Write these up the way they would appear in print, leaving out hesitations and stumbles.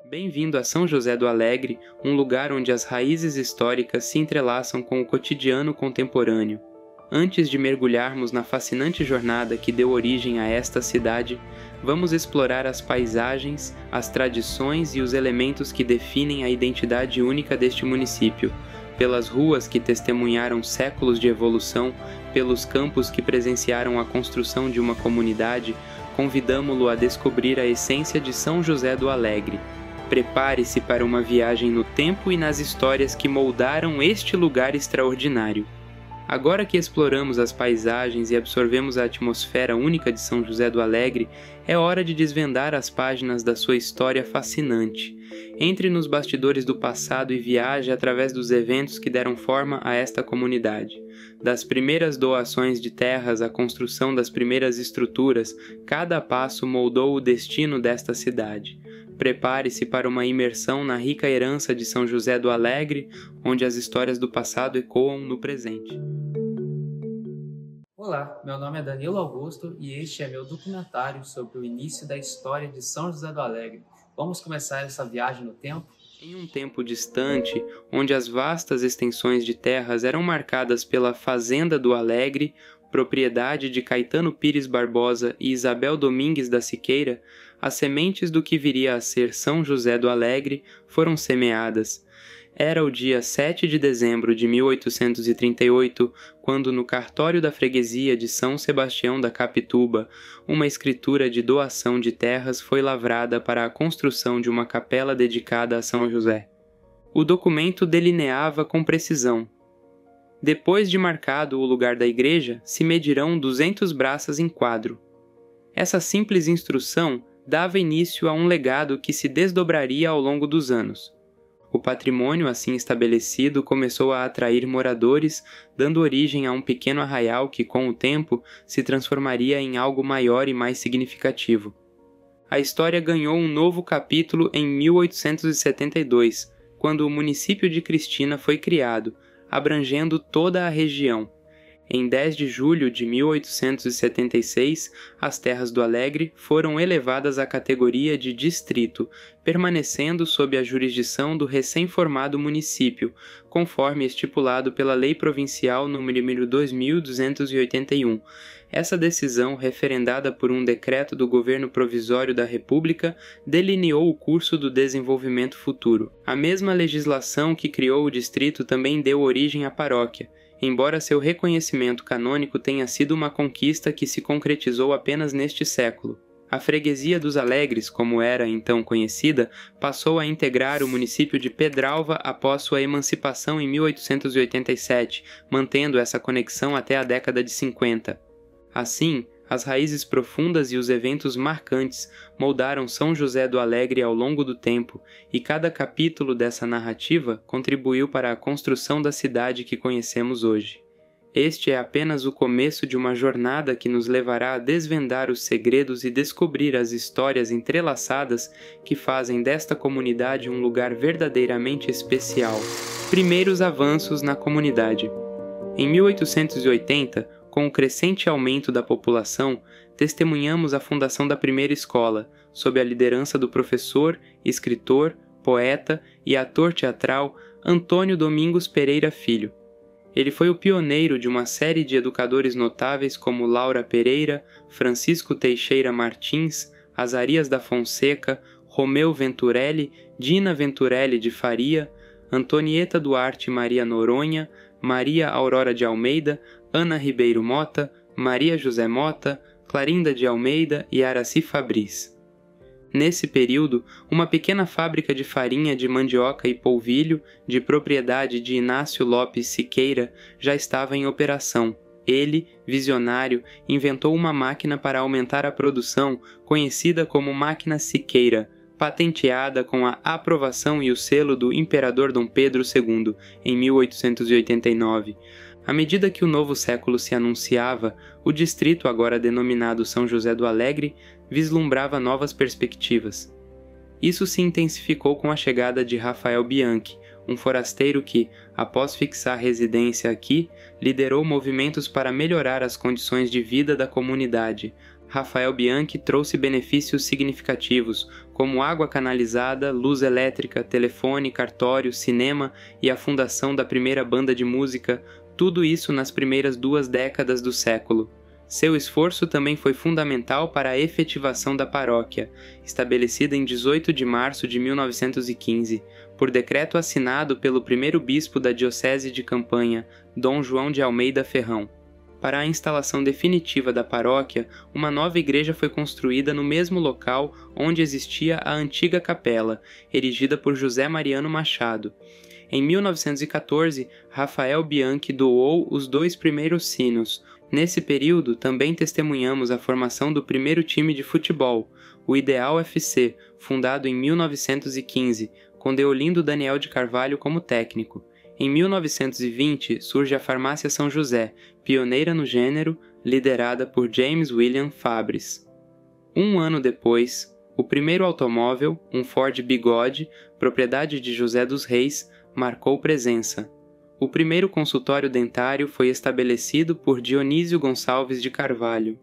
Bem-vindo a São José do Alegre, um lugar onde as raízes históricas se entrelaçam com o cotidiano contemporâneo. Antes de mergulharmos na fascinante jornada que deu origem a esta cidade, vamos explorar as paisagens, as tradições e os elementos que definem a identidade única deste município, pelas ruas que testemunharam séculos de evolução, pelos campos que presenciaram a construção de uma comunidade, convidamo-lo a descobrir a essência de São José do Alegre. Prepare-se para uma viagem no tempo e nas histórias que moldaram este lugar extraordinário. Agora que exploramos as paisagens e absorvemos a atmosfera única de São José do Alegre, é hora de desvendar as páginas da sua história fascinante. Entre nos bastidores do passado e viaje através dos eventos que deram forma a esta comunidade. Das primeiras doações de terras à construção das primeiras estruturas, cada passo moldou o destino desta cidade. Prepare-se para uma imersão na rica herança de São José do Alegre, onde as histórias do passado ecoam no presente. Olá, meu nome é Danilo Augusto e este é meu documentário sobre o início da história de São José do Alegre. Vamos começar essa viagem no tempo? Em um tempo distante, onde as vastas extensões de terras eram marcadas pela Fazenda do Alegre, propriedade de Caetano Pires Barbosa e Isabel Domingues da Siqueira, as sementes do que viria a ser São José do Alegre foram semeadas. Era o dia 7 de dezembro de 1838, quando no cartório da freguesia de São Sebastião da Capituba, uma escritura de doação de terras foi lavrada para a construção de uma capela dedicada a São José. O documento delineava com precisão: depois de marcado o lugar da igreja, se medirão 200 braças em quadro. Essa simples instrução dava início a um legado que se desdobraria ao longo dos anos. O patrimônio assim estabelecido começou a atrair moradores, dando origem a um pequeno arraial que, com o tempo, se transformaria em algo maior e mais significativo. A história ganhou um novo capítulo em 1872, quando o município de Cristina foi criado, abrangendo toda a região. Em 10 de julho de 1876, as terras do Alegre foram elevadas à categoria de distrito, permanecendo sob a jurisdição do recém-formado município, conforme estipulado pela Lei Provincial nº 2281. Essa decisão, referendada por um decreto do Governo Provisório da República, delineou o curso do desenvolvimento futuro. A mesma legislação que criou o distrito também deu origem à paróquia, embora seu reconhecimento canônico tenha sido uma conquista que se concretizou apenas neste século. A freguesia dos Alegres, como era então conhecida, passou a integrar o município de Pedralva após sua emancipação em 1887, mantendo essa conexão até a década de 50. Assim, as raízes profundas e os eventos marcantes moldaram São José do Alegre ao longo do tempo, e cada capítulo dessa narrativa contribuiu para a construção da cidade que conhecemos hoje. Este é apenas o começo de uma jornada que nos levará a desvendar os segredos e descobrir as histórias entrelaçadas que fazem desta comunidade um lugar verdadeiramente especial. Primeiros avanços na comunidade. Em 1880, com o crescente aumento da população, testemunhamos a fundação da primeira escola, sob a liderança do professor, escritor, poeta e ator teatral Antônio Domingos Pereira Filho. Ele foi o pioneiro de uma série de educadores notáveis como Laura Pereira, Francisco Teixeira Martins, Azarias da Fonseca, Romeu Venturelli, Dina Venturelli de Faria, Antonieta Duarte Maria Noronha, Maria Aurora de Almeida, Ana Ribeiro Mota, Maria José Mota, Clarinda de Almeida e Araci Fabris. Nesse período, uma pequena fábrica de farinha de mandioca e polvilho, de propriedade de Inácio Lopes Siqueira, já estava em operação. Ele, visionário, inventou uma máquina para aumentar a produção, conhecida como Máquina Siqueira, patenteada com a aprovação e o selo do Imperador Dom Pedro II, em 1889. À medida que o novo século se anunciava, o distrito, agora denominado São José do Alegre, vislumbrava novas perspectivas. Isso se intensificou com a chegada de Rafael Bianchi, um forasteiro que, após fixar residência aqui, liderou movimentos para melhorar as condições de vida da comunidade, Rafael Bianchi trouxe benefícios significativos, como água canalizada, luz elétrica, telefone, cartório, cinema e a fundação da primeira banda de música, tudo isso nas primeiras 2 décadas do século. Seu esforço também foi fundamental para a efetivação da paróquia, estabelecida em 18 de março de 1915, por decreto assinado pelo primeiro bispo da Diocese de Campanha, Dom João de Almeida Ferrão. Para a instalação definitiva da paróquia, uma nova igreja foi construída no mesmo local onde existia a antiga capela, erigida por José Mariano Machado. Em 1914, Rafael Bianchi doou os 2 primeiros sinos. Nesse período, também testemunhamos a formação do primeiro time de futebol, o Ideal FC, fundado em 1915, com Deolindo Daniel de Carvalho como técnico. Em 1920, surge a Farmácia São José, pioneira no gênero, liderada por James William Fabris. Um ano depois, o primeiro automóvel, um Ford Bigode, propriedade de José dos Reis, marcou presença. O primeiro consultório dentário foi estabelecido por Dionísio Gonçalves de Carvalho.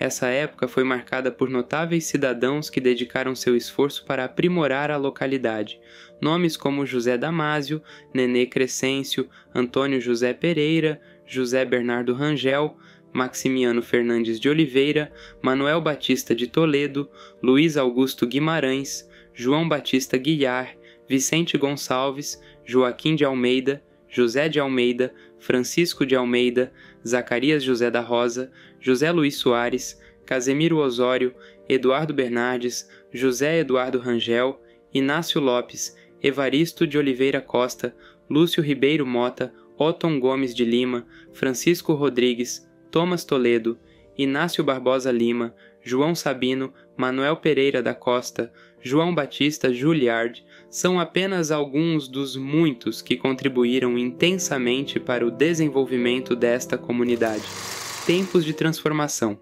Essa época foi marcada por notáveis cidadãos que dedicaram seu esforço para aprimorar a localidade. Nomes como José Damásio, Nenê Crescêncio, Antônio José Pereira, José Bernardo Rangel, Maximiano Fernandes de Oliveira, Manuel Batista de Toledo, Luiz Augusto Guimarães, João Batista Guiar, Vicente Gonçalves, Joaquim de Almeida, José de Almeida, Francisco de Almeida, Zacarias José da Rosa, José Luiz Soares, Casemiro Osório, Eduardo Bernardes, José Eduardo Rangel, Inácio Lopes, Evaristo de Oliveira Costa, Lúcio Ribeiro Mota, Otton Gomes de Lima, Francisco Rodrigues, Thomas Toledo, Inácio Barbosa Lima, João Sabino, Manuel Pereira da Costa, João Batista Juliard, são apenas alguns dos muitos que contribuíram intensamente para o desenvolvimento desta comunidade. Tempos de transformação.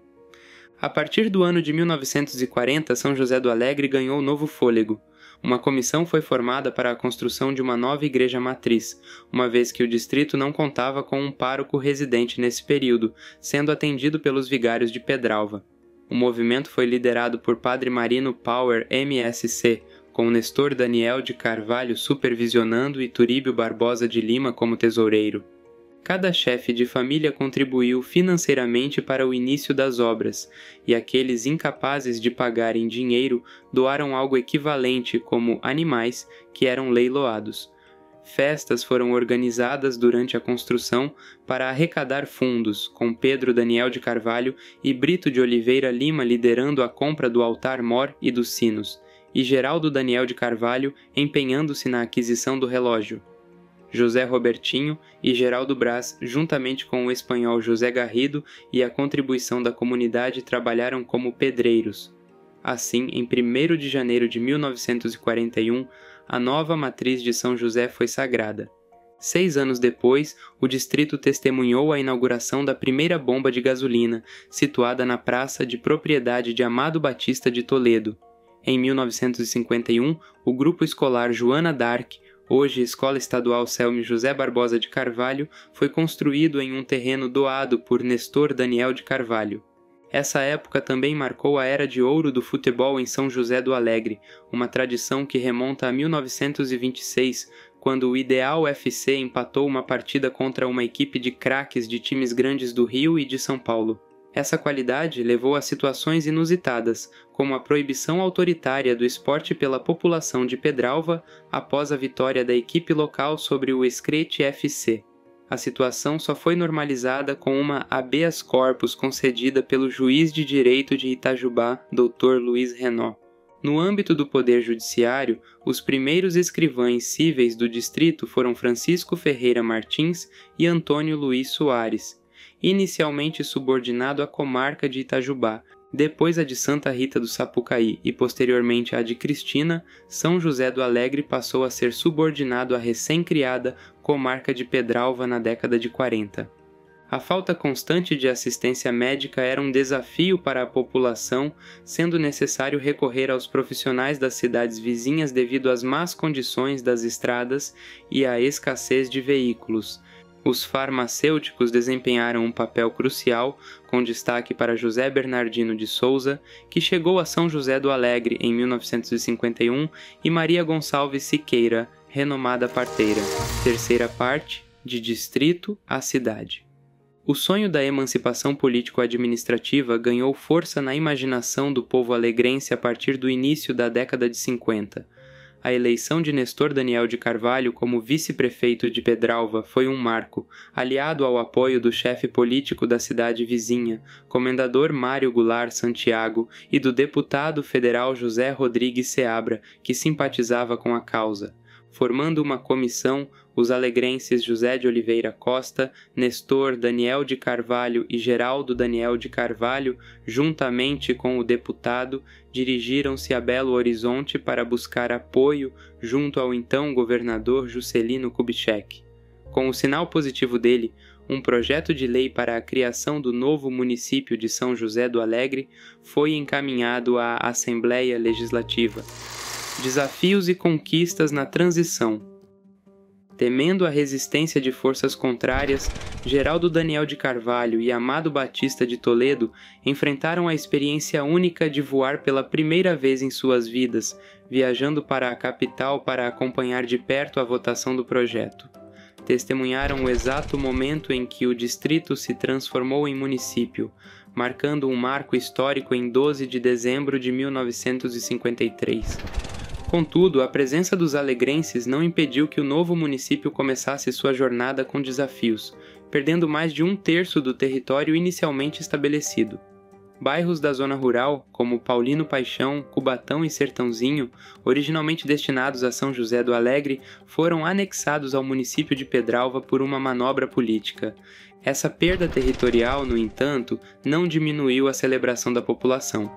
A partir do ano de 1940, São José do Alegre ganhou novo fôlego. Uma comissão foi formada para a construção de uma nova igreja matriz, uma vez que o distrito não contava com um pároco residente nesse período, sendo atendido pelos vigários de Pedralva. O movimento foi liderado por Padre Marino Power MSC, com Nestor Daniel de Carvalho supervisionando e Turíbio Barbosa de Lima como tesoureiro. Cada chefe de família contribuiu financeiramente para o início das obras, e aqueles incapazes de pagar em dinheiro doaram algo equivalente como animais que eram leiloados. Festas foram organizadas durante a construção para arrecadar fundos, com Pedro Daniel de Carvalho e Brito de Oliveira Lima liderando a compra do altar-mor e dos sinos, e Geraldo Daniel de Carvalho empenhando-se na aquisição do relógio. José Robertinho e Geraldo Brás, juntamente com o espanhol José Garrido e a contribuição da comunidade, trabalharam como pedreiros. Assim, em 1º de janeiro de 1941, a nova matriz de São José foi sagrada. 6 anos depois, o distrito testemunhou a inauguração da primeira bomba de gasolina, situada na praça de propriedade de Amado Batista de Toledo. Em 1951, o grupo escolar Joana d'Arc, hoje Escola Estadual Celme José Barbosa de Carvalho, foi construído em um terreno doado por Nestor Daniel de Carvalho. Essa época também marcou a era de ouro do futebol em São José do Alegre, uma tradição que remonta a 1926, quando o Ideal FC empatou uma partida contra uma equipe de craques de times grandes do Rio e de São Paulo. Essa qualidade levou a situações inusitadas, como a proibição autoritária do esporte pela população de Pedralva após a vitória da equipe local sobre o Escrete FC. A situação só foi normalizada com uma habeas corpus concedida pelo juiz de direito de Itajubá, Dr. Luiz Renó. No âmbito do Poder Judiciário, os primeiros escrivães cíveis do distrito foram Francisco Ferreira Martins e Antônio Luiz Soares, inicialmente subordinado à comarca de Itajubá, depois a de Santa Rita do Sapucaí e posteriormente a de Cristina, São José do Alegre passou a ser subordinado à recém-criada comarca de Pedralva na década de 40. A falta constante de assistência médica era um desafio para a população, sendo necessário recorrer aos profissionais das cidades vizinhas devido às más condições das estradas e à escassez de veículos. Os farmacêuticos desempenharam um papel crucial, com destaque para José Bernardino de Souza, que chegou a São José do Alegre em 1951, e Maria Gonçalves Siqueira, renomada parteira. Terceira parte, de distrito a cidade. O sonho da emancipação político-administrativa ganhou força na imaginação do povo alegrense a partir do início da década de 50. A eleição de Nestor Daniel de Carvalho como vice-prefeito de Pedralva foi um marco, aliado ao apoio do chefe político da cidade vizinha, comendador Mário Goulart Santiago, e do deputado federal José Rodrigues Seabra, que simpatizava com a causa. Formando uma comissão, os alegrenses José de Oliveira Costa, Nestor Daniel de Carvalho e Geraldo Daniel de Carvalho, juntamente com o deputado, dirigiram-se a Belo Horizonte para buscar apoio junto ao então governador Juscelino Kubitschek. Com o sinal positivo dele, um projeto de lei para a criação do novo município de São José do Alegre foi encaminhado à Assembleia Legislativa. Desafios e conquistas na transição. Temendo a resistência de forças contrárias, Geraldo Daniel de Carvalho e Amado Batista de Toledo enfrentaram a experiência única de voar pela primeira vez em suas vidas, viajando para a capital para acompanhar de perto a votação do projeto. Testemunharam o exato momento em que o distrito se transformou em município, marcando um marco histórico em 12 de dezembro de 1953. Contudo, a presença dos alegrenses não impediu que o novo município começasse sua jornada com desafios, perdendo mais de 1/3 do território inicialmente estabelecido. Bairros da zona rural, como Paulino Paixão, Cubatão e Sertãozinho, originalmente destinados a São José do Alegre, foram anexados ao município de Pedralva por uma manobra política. Essa perda territorial, no entanto, não diminuiu a celebração da população.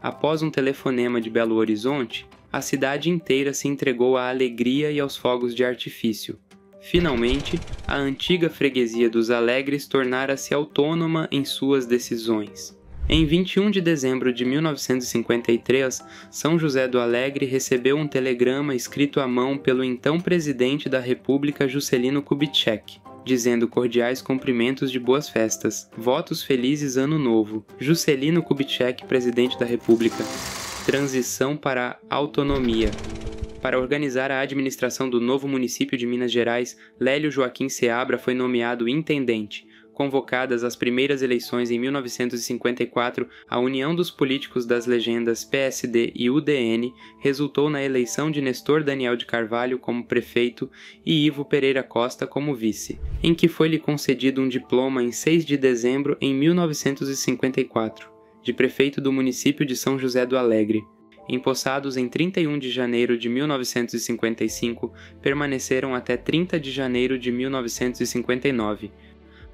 Após um telefonema de Belo Horizonte, a cidade inteira se entregou à alegria e aos fogos de artifício. Finalmente, a antiga freguesia dos Alegres tornara-se autônoma em suas decisões. Em 21 de dezembro de 1953, São José do Alegre recebeu um telegrama escrito à mão pelo então presidente da República Juscelino Kubitschek, dizendo cordiais cumprimentos de boas festas, votos felizes ano novo, Juscelino Kubitschek, presidente da República. Transição para a autonomia. Para organizar a administração do novo município de Minas Gerais, Lélio Joaquim Seabra foi nomeado intendente. Convocadas as primeiras eleições em 1954, a união dos políticos das legendas PSD e UDN resultou na eleição de Nestor Daniel de Carvalho como prefeito e Ivo Pereira Costa como vice, em que foi-lhe concedido um diploma em 6 de dezembro em 1954. De prefeito do município de São José do Alegre. Empossados em 31 de janeiro de 1955, permaneceram até 30 de janeiro de 1959.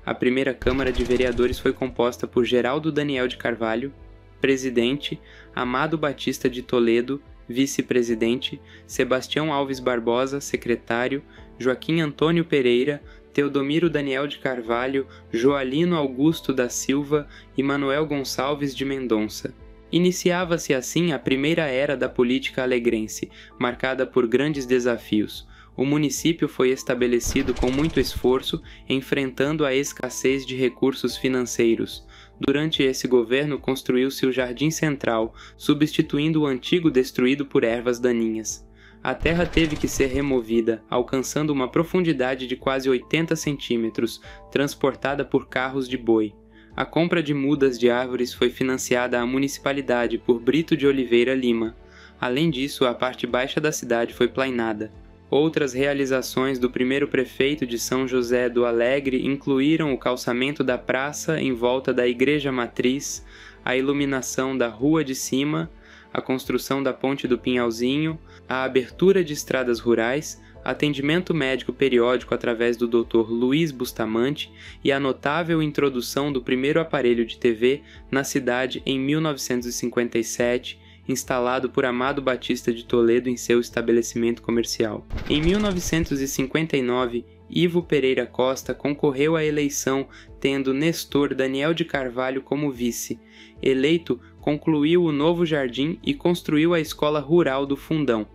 A primeira Câmara de Vereadores foi composta por Geraldo Daniel de Carvalho, presidente, Amado Batista de Toledo, vice-presidente, Sebastião Alves Barbosa, secretário, Joaquim Antônio Pereira, Teodomiro Daniel de Carvalho, Joalino Augusto da Silva e Manuel Gonçalves de Mendonça. Iniciava-se assim a primeira era da política alegrense, marcada por grandes desafios. O município foi estabelecido com muito esforço, enfrentando a escassez de recursos financeiros. Durante esse governo construiu-se o Jardim Central, substituindo o antigo destruído por ervas daninhas. A terra teve que ser removida, alcançando uma profundidade de quase 80 centímetros, transportada por carros de boi. A compra de mudas de árvores foi financiada à municipalidade por Brito de Oliveira Lima. Além disso, a parte baixa da cidade foi plainada. Outras realizações do primeiro prefeito de São José do Alegre incluíram o calçamento da praça em volta da Igreja Matriz, a iluminação da Rua de Cima, a construção da Ponte do Pinhalzinho, a abertura de estradas rurais, atendimento médico periódico através do Dr. Luiz Bustamante e a notável introdução do primeiro aparelho de TV na cidade em 1957, instalado por Amado Batista de Toledo em seu estabelecimento comercial. Em 1959, Ivo Pereira Costa concorreu à eleição, tendo Nestor Daniel de Carvalho como vice. Eleito, concluiu o novo jardim e construiu a Escola Rural do Fundão.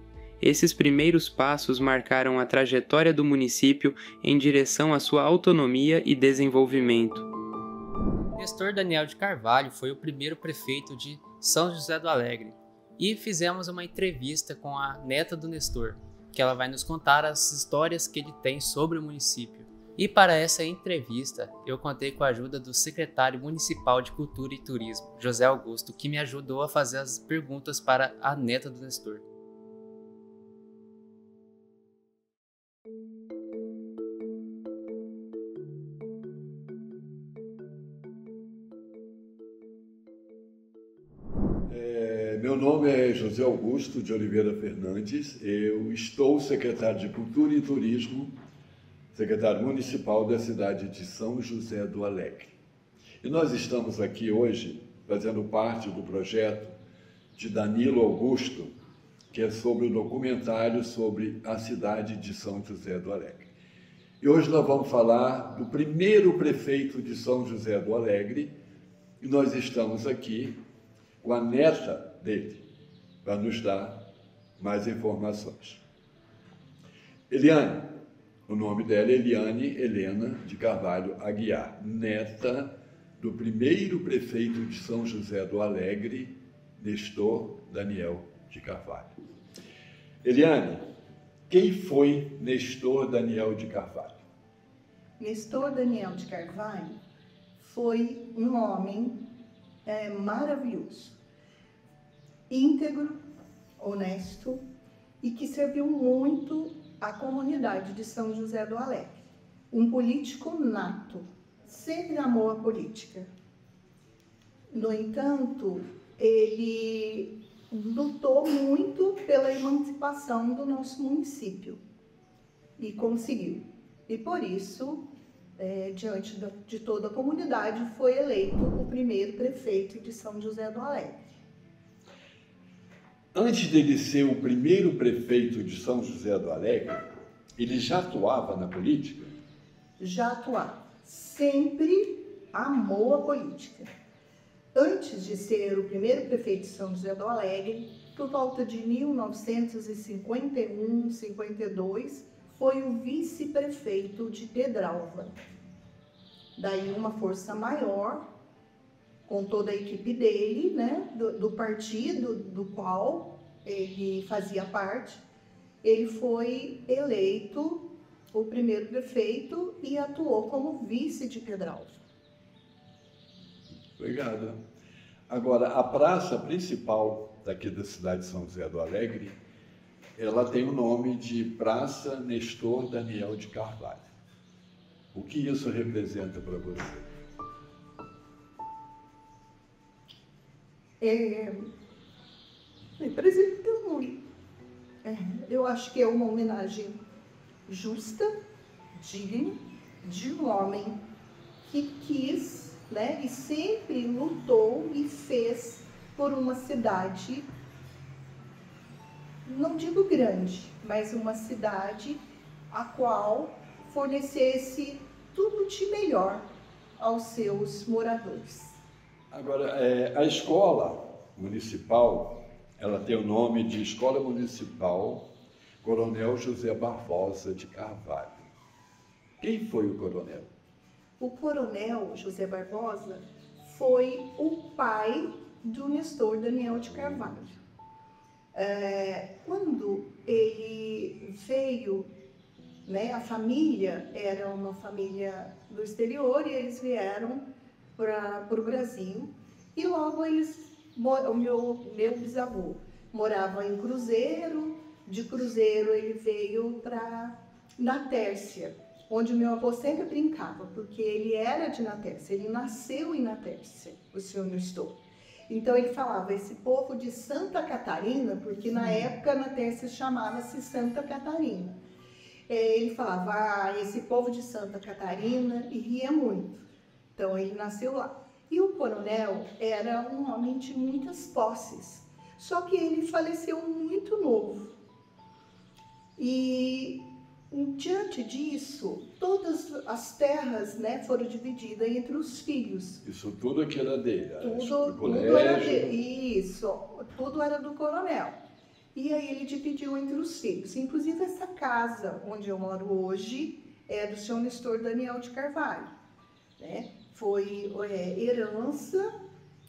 Esses primeiros passos marcaram a trajetória do município em direção à sua autonomia e desenvolvimento. Nestor Daniel de Carvalho foi o primeiro prefeito de São José do Alegre e fizemos uma entrevista com a neta do Nestor, que ela vai nos contar as histórias que ele tem sobre o município. E para essa entrevista, eu contei com a ajuda do secretário municipal de Cultura e Turismo, José Augusto, que me ajudou a fazer as perguntas para a neta do Nestor. Meu nome é José Augusto de Oliveira Fernandes, eu estou secretário de Cultura e Turismo, secretário municipal da cidade de São José do Alegre. E nós estamos aqui hoje fazendo parte do projeto de Danilo Augusto, que é sobre o documentário sobre a cidade de São José do Alegre. E hoje nós vamos falar do primeiro prefeito de São José do Alegre, e nós estamos aqui com a neta dele, para nos dar mais informações. Eliane, o nome dela é Eliane Helena de Carvalho Aguiar, neta do primeiro prefeito de São José do Alegre, Nestor Daniel de Carvalho. Eliane, quem foi Nestor Daniel de Carvalho? Nestor Daniel de Carvalho foi um homem maravilhoso, íntegro, honesto e que serviu muito à comunidade de São José do Alegre. Um político nato, sempre amou a política. No entanto, ele lutou muito pela emancipação do nosso município e conseguiu. E por isso, diante de toda a comunidade, foi eleito o primeiro prefeito de São José do Alegre. Antes dele ser o primeiro prefeito de São José do Alegre, ele já atuava na política? Já atuava. Sempre amou a política. Antes de ser o primeiro prefeito de São José do Alegre, por volta de 1951, 52, foi o vice-prefeito de Pedralva. Daí uma força maior, com toda a equipe dele, né, do partido do qual ele fazia parte, ele foi eleito o primeiro prefeito e atuou como vice de Pedralva. Obrigado. Agora, a praça principal daqui da cidade de São José do Alegre, ela tem o nome de Praça Nestor Daniel de Carvalho. O que isso representa para você? Representa muito. Eu acho que é uma homenagem justa, digna, de um homem que quis, né, e sempre lutou e fez por uma cidade, não digo grande, mas uma cidade a qual fornecesse tudo de melhor aos seus moradores. Agora, a escola municipal, ela tem o nome de Escola Municipal Coronel José Barbosa de Carvalho. Quem foi o coronel? O coronel José Barbosa foi o pai do Nestor Daniel de Carvalho. Quando ele veio, né, a família era uma família do exterior e eles vieram para o Brasil e logo o meu bisavô morava em Cruzeiro, de Cruzeiro ele veio para Natércia, onde o meu avô sempre brincava, porque ele era de Natércia, ele nasceu em Natércia, o senhor Nestor. Então ele falava, esse povo de Santa Catarina, porque na época Natércia chamava-se Santa Catarina. Ele falava, esse povo de Santa Catarina, e ria muito. Então ele nasceu lá. E o coronel era um homem de muitas posses, só que ele faleceu muito novo. E diante disso, todas as terras, né, foram divididas entre os filhos. Isso tudo aqui era dele? Tudo era dele. Isso, tudo era do coronel. e aí ele dividiu entre os filhos. Inclusive essa casa onde eu moro hoje é do senhor Nestor Daniel de Carvalho, né? Foi herança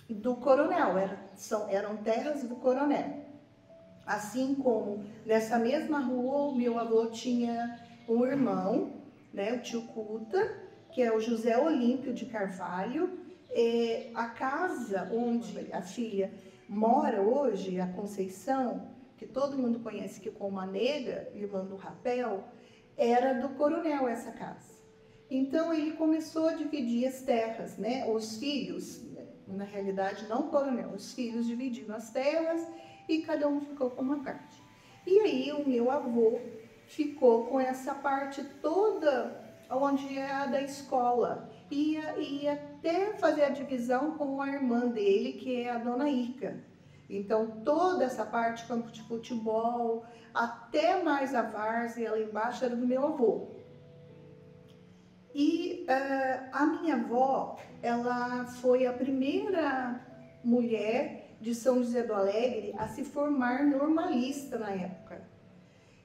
do coronel, eram terras do coronel. Assim como nessa mesma rua o meu avô tinha um irmão, né, o tio Cuta, que é o José Olímpio de Carvalho. A casa onde a filha mora hoje, a Conceição, que todo mundo conhece que como a Negra, irmã do Rapel, era do coronel essa casa. Então ele começou a dividir as terras, né? Os filhos, na realidade não o coronel, os filhos dividiram as terras e cada um ficou com uma parte. E aí o meu avô ficou com essa parte toda onde é a da escola. Ia até fazer a divisão com a irmã dele, que é a dona Ica. Então toda essa parte, campo de futebol, até mais a várzea lá embaixo era do meu avô. E a minha avó, ela foi a primeira mulher de São José do Alegre a se formar normalista na época.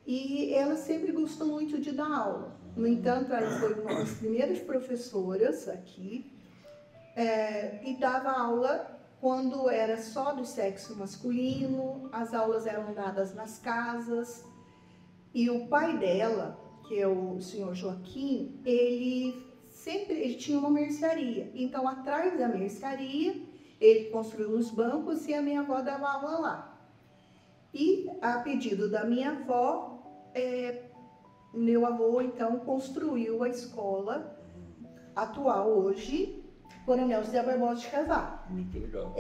E ela sempre gostou muito de dar aula. No entanto, ela foi uma das primeiras professoras aqui e dava aula quando era só do sexo masculino, as aulas eram dadas nas casas. E o pai dela, que é o senhor Joaquim, ele tinha uma mercearia. Então, atrás da mercearia, ele construiu os bancos e a minha avó dava aula lá. E, a pedido da minha avó, meu avô, então, construiu a escola atual hoje, Coronel José Barbosa de Carvalho. Muito legal.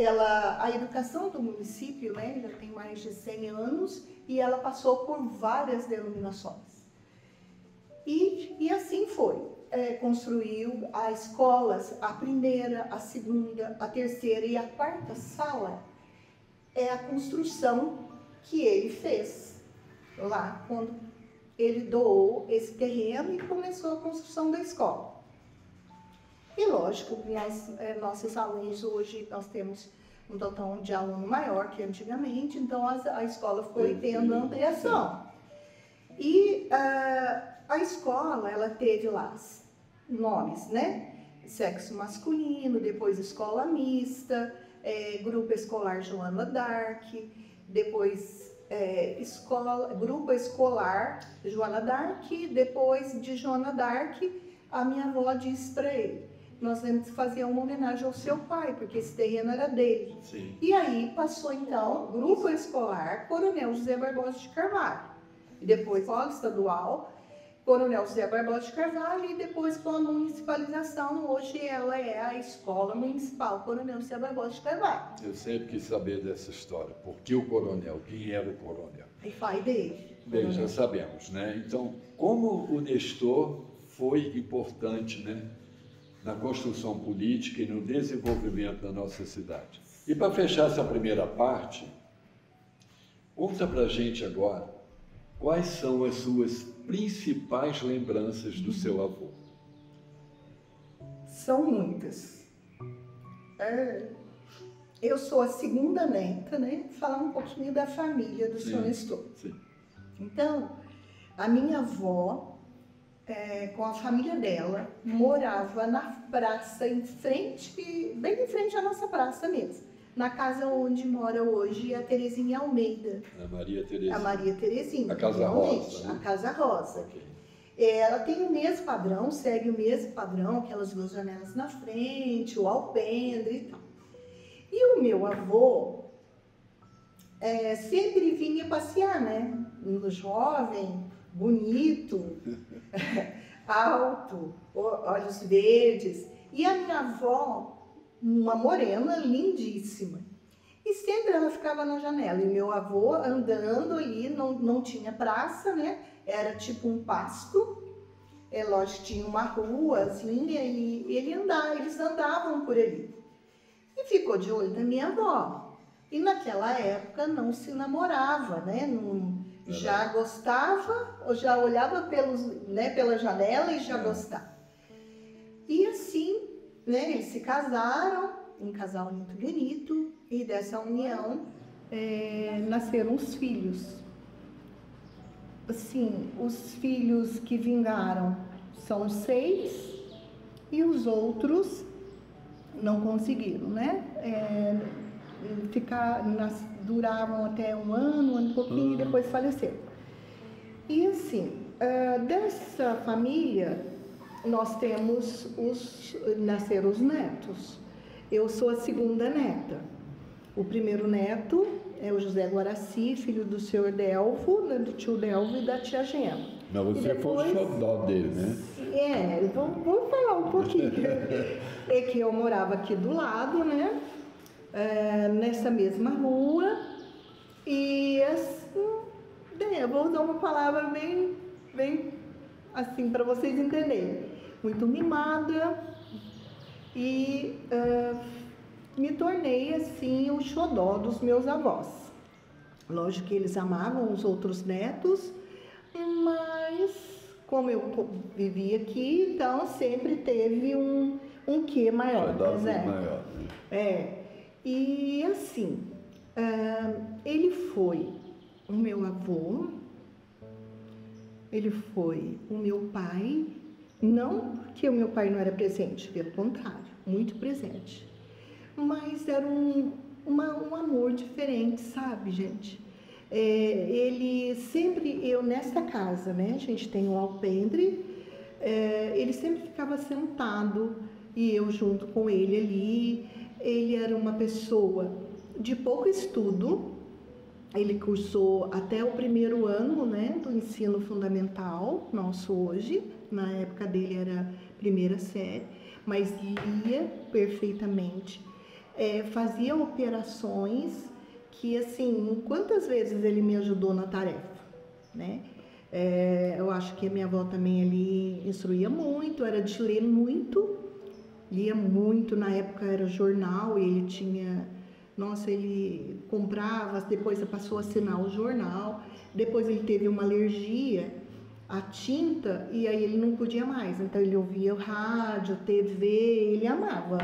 A educação do município, né, já tem mais de 100 anos e ela passou por várias denominações. E assim foi. Construiu as escolas, a primeira, a segunda, a terceira e a quarta sala é a construção que ele fez lá quando ele doou esse terreno e começou a construção da escola. E lógico, nossos alunos hoje, nós temos um total de aluno maior que antigamente, então a escola foi tendo ampliação. E a escola, ela teve lá nomes, né? Sexo masculino, depois escola mista, grupo escolar Joana d'Arc, depois grupo escolar Joana d'Arc, depois de Joana d'Arc, a minha avó disse para ele: nós temos que fazer uma homenagem ao seu pai, porque esse terreno era dele. Sim. E aí passou então grupo escolar Coronel José Barbosa de Carvalho, e depois escola estadual Coronel José Barbosa de Carvalho, e depois com a municipalização, hoje ela é a Escola Municipal Coronel José Barbosa de Carvalho. Eu sempre quis saber dessa história. Por que o coronel? Quem era o coronel? E pai dele. Bem, já sabemos, né? Então, como o Nestor foi importante, né, na construção política e no desenvolvimento da nossa cidade. E para fechar essa primeira parte, conta pra gente agora quais são as suas principais lembranças do seu avô. São muitas. Eu sou a segunda neta, né? Falar um pouquinho da família do senhor Nestor. Sim. Então, a minha avó, com a família dela, morava na praça, bem em frente à nossa praça mesmo. Na casa onde mora hoje a Terezinha Almeida. A Maria Terezinha. A Maria Terezinha. A Casa Rosa. Né? A Casa Rosa. Okay. Ela tem o mesmo padrão, segue o mesmo padrão, aquelas duas janelas na frente, o alpendre e tal. E o meu avô sempre vinha passear, né? Jovem, bonito, alto, olhos verdes. E a minha avó, uma morena lindíssima. E sempre ela ficava na janela. E meu avô andando ali, não tinha praça, né? Era tipo um pasto. Lógico, tinha uma rua, assim, e eles andavam por ali. E ficou de olho na minha avó. E naquela época não se namorava, né? Já gostava, ou já olhava pela janela e já gostava. E assim, né, eles se casaram, um casal muito bonito, e dessa união nasceram os filhos. Assim, os filhos que vingaram são 6 e os outros não conseguiram, né? Duravam até um ano e pouquinho e depois faleceram. E assim, dessa família nós temos nasceram os netos. Eu sou a segunda neta. O primeiro neto é o José Guaraci, filho do senhor Delvo, né, do tio Delvo e da tia Gema. Mas você depois, foi o xodó dele, né? Vou falar um pouquinho. É que eu morava aqui do lado, né? Nessa mesma rua. E assim, eu vou usar uma palavra bem assim, para vocês entenderem. Muito mimada e me tornei assim o xodó dos meus avós. Lógico que eles amavam os outros netos, mas como eu vivi aqui, então sempre teve um quê maior. Maior. E assim, ele foi o meu avô, ele foi o meu pai, não que o meu pai não era presente, pelo contrário, muito presente. Mas era um amor diferente, sabe, gente? Ele sempre, nessa casa, né, a gente tem um alpendre, ele sempre ficava sentado e eu junto com ele ali. Ele era uma pessoa de pouco estudo, ele cursou até o primeiro ano, né, do ensino fundamental, nosso hoje, na época dele era primeira série, mas lia perfeitamente. Fazia operações que, assim, quantas vezes ele me ajudou na tarefa, né? Eu acho que a minha avó também ali instruía muito, era de ler muito, lia muito, na época era jornal, ele tinha, ele comprava, depois passou a assinar o jornal, depois ele teve uma alergia à tinta e aí ele não podia mais, então ele ouvia o rádio, TV, ele amava.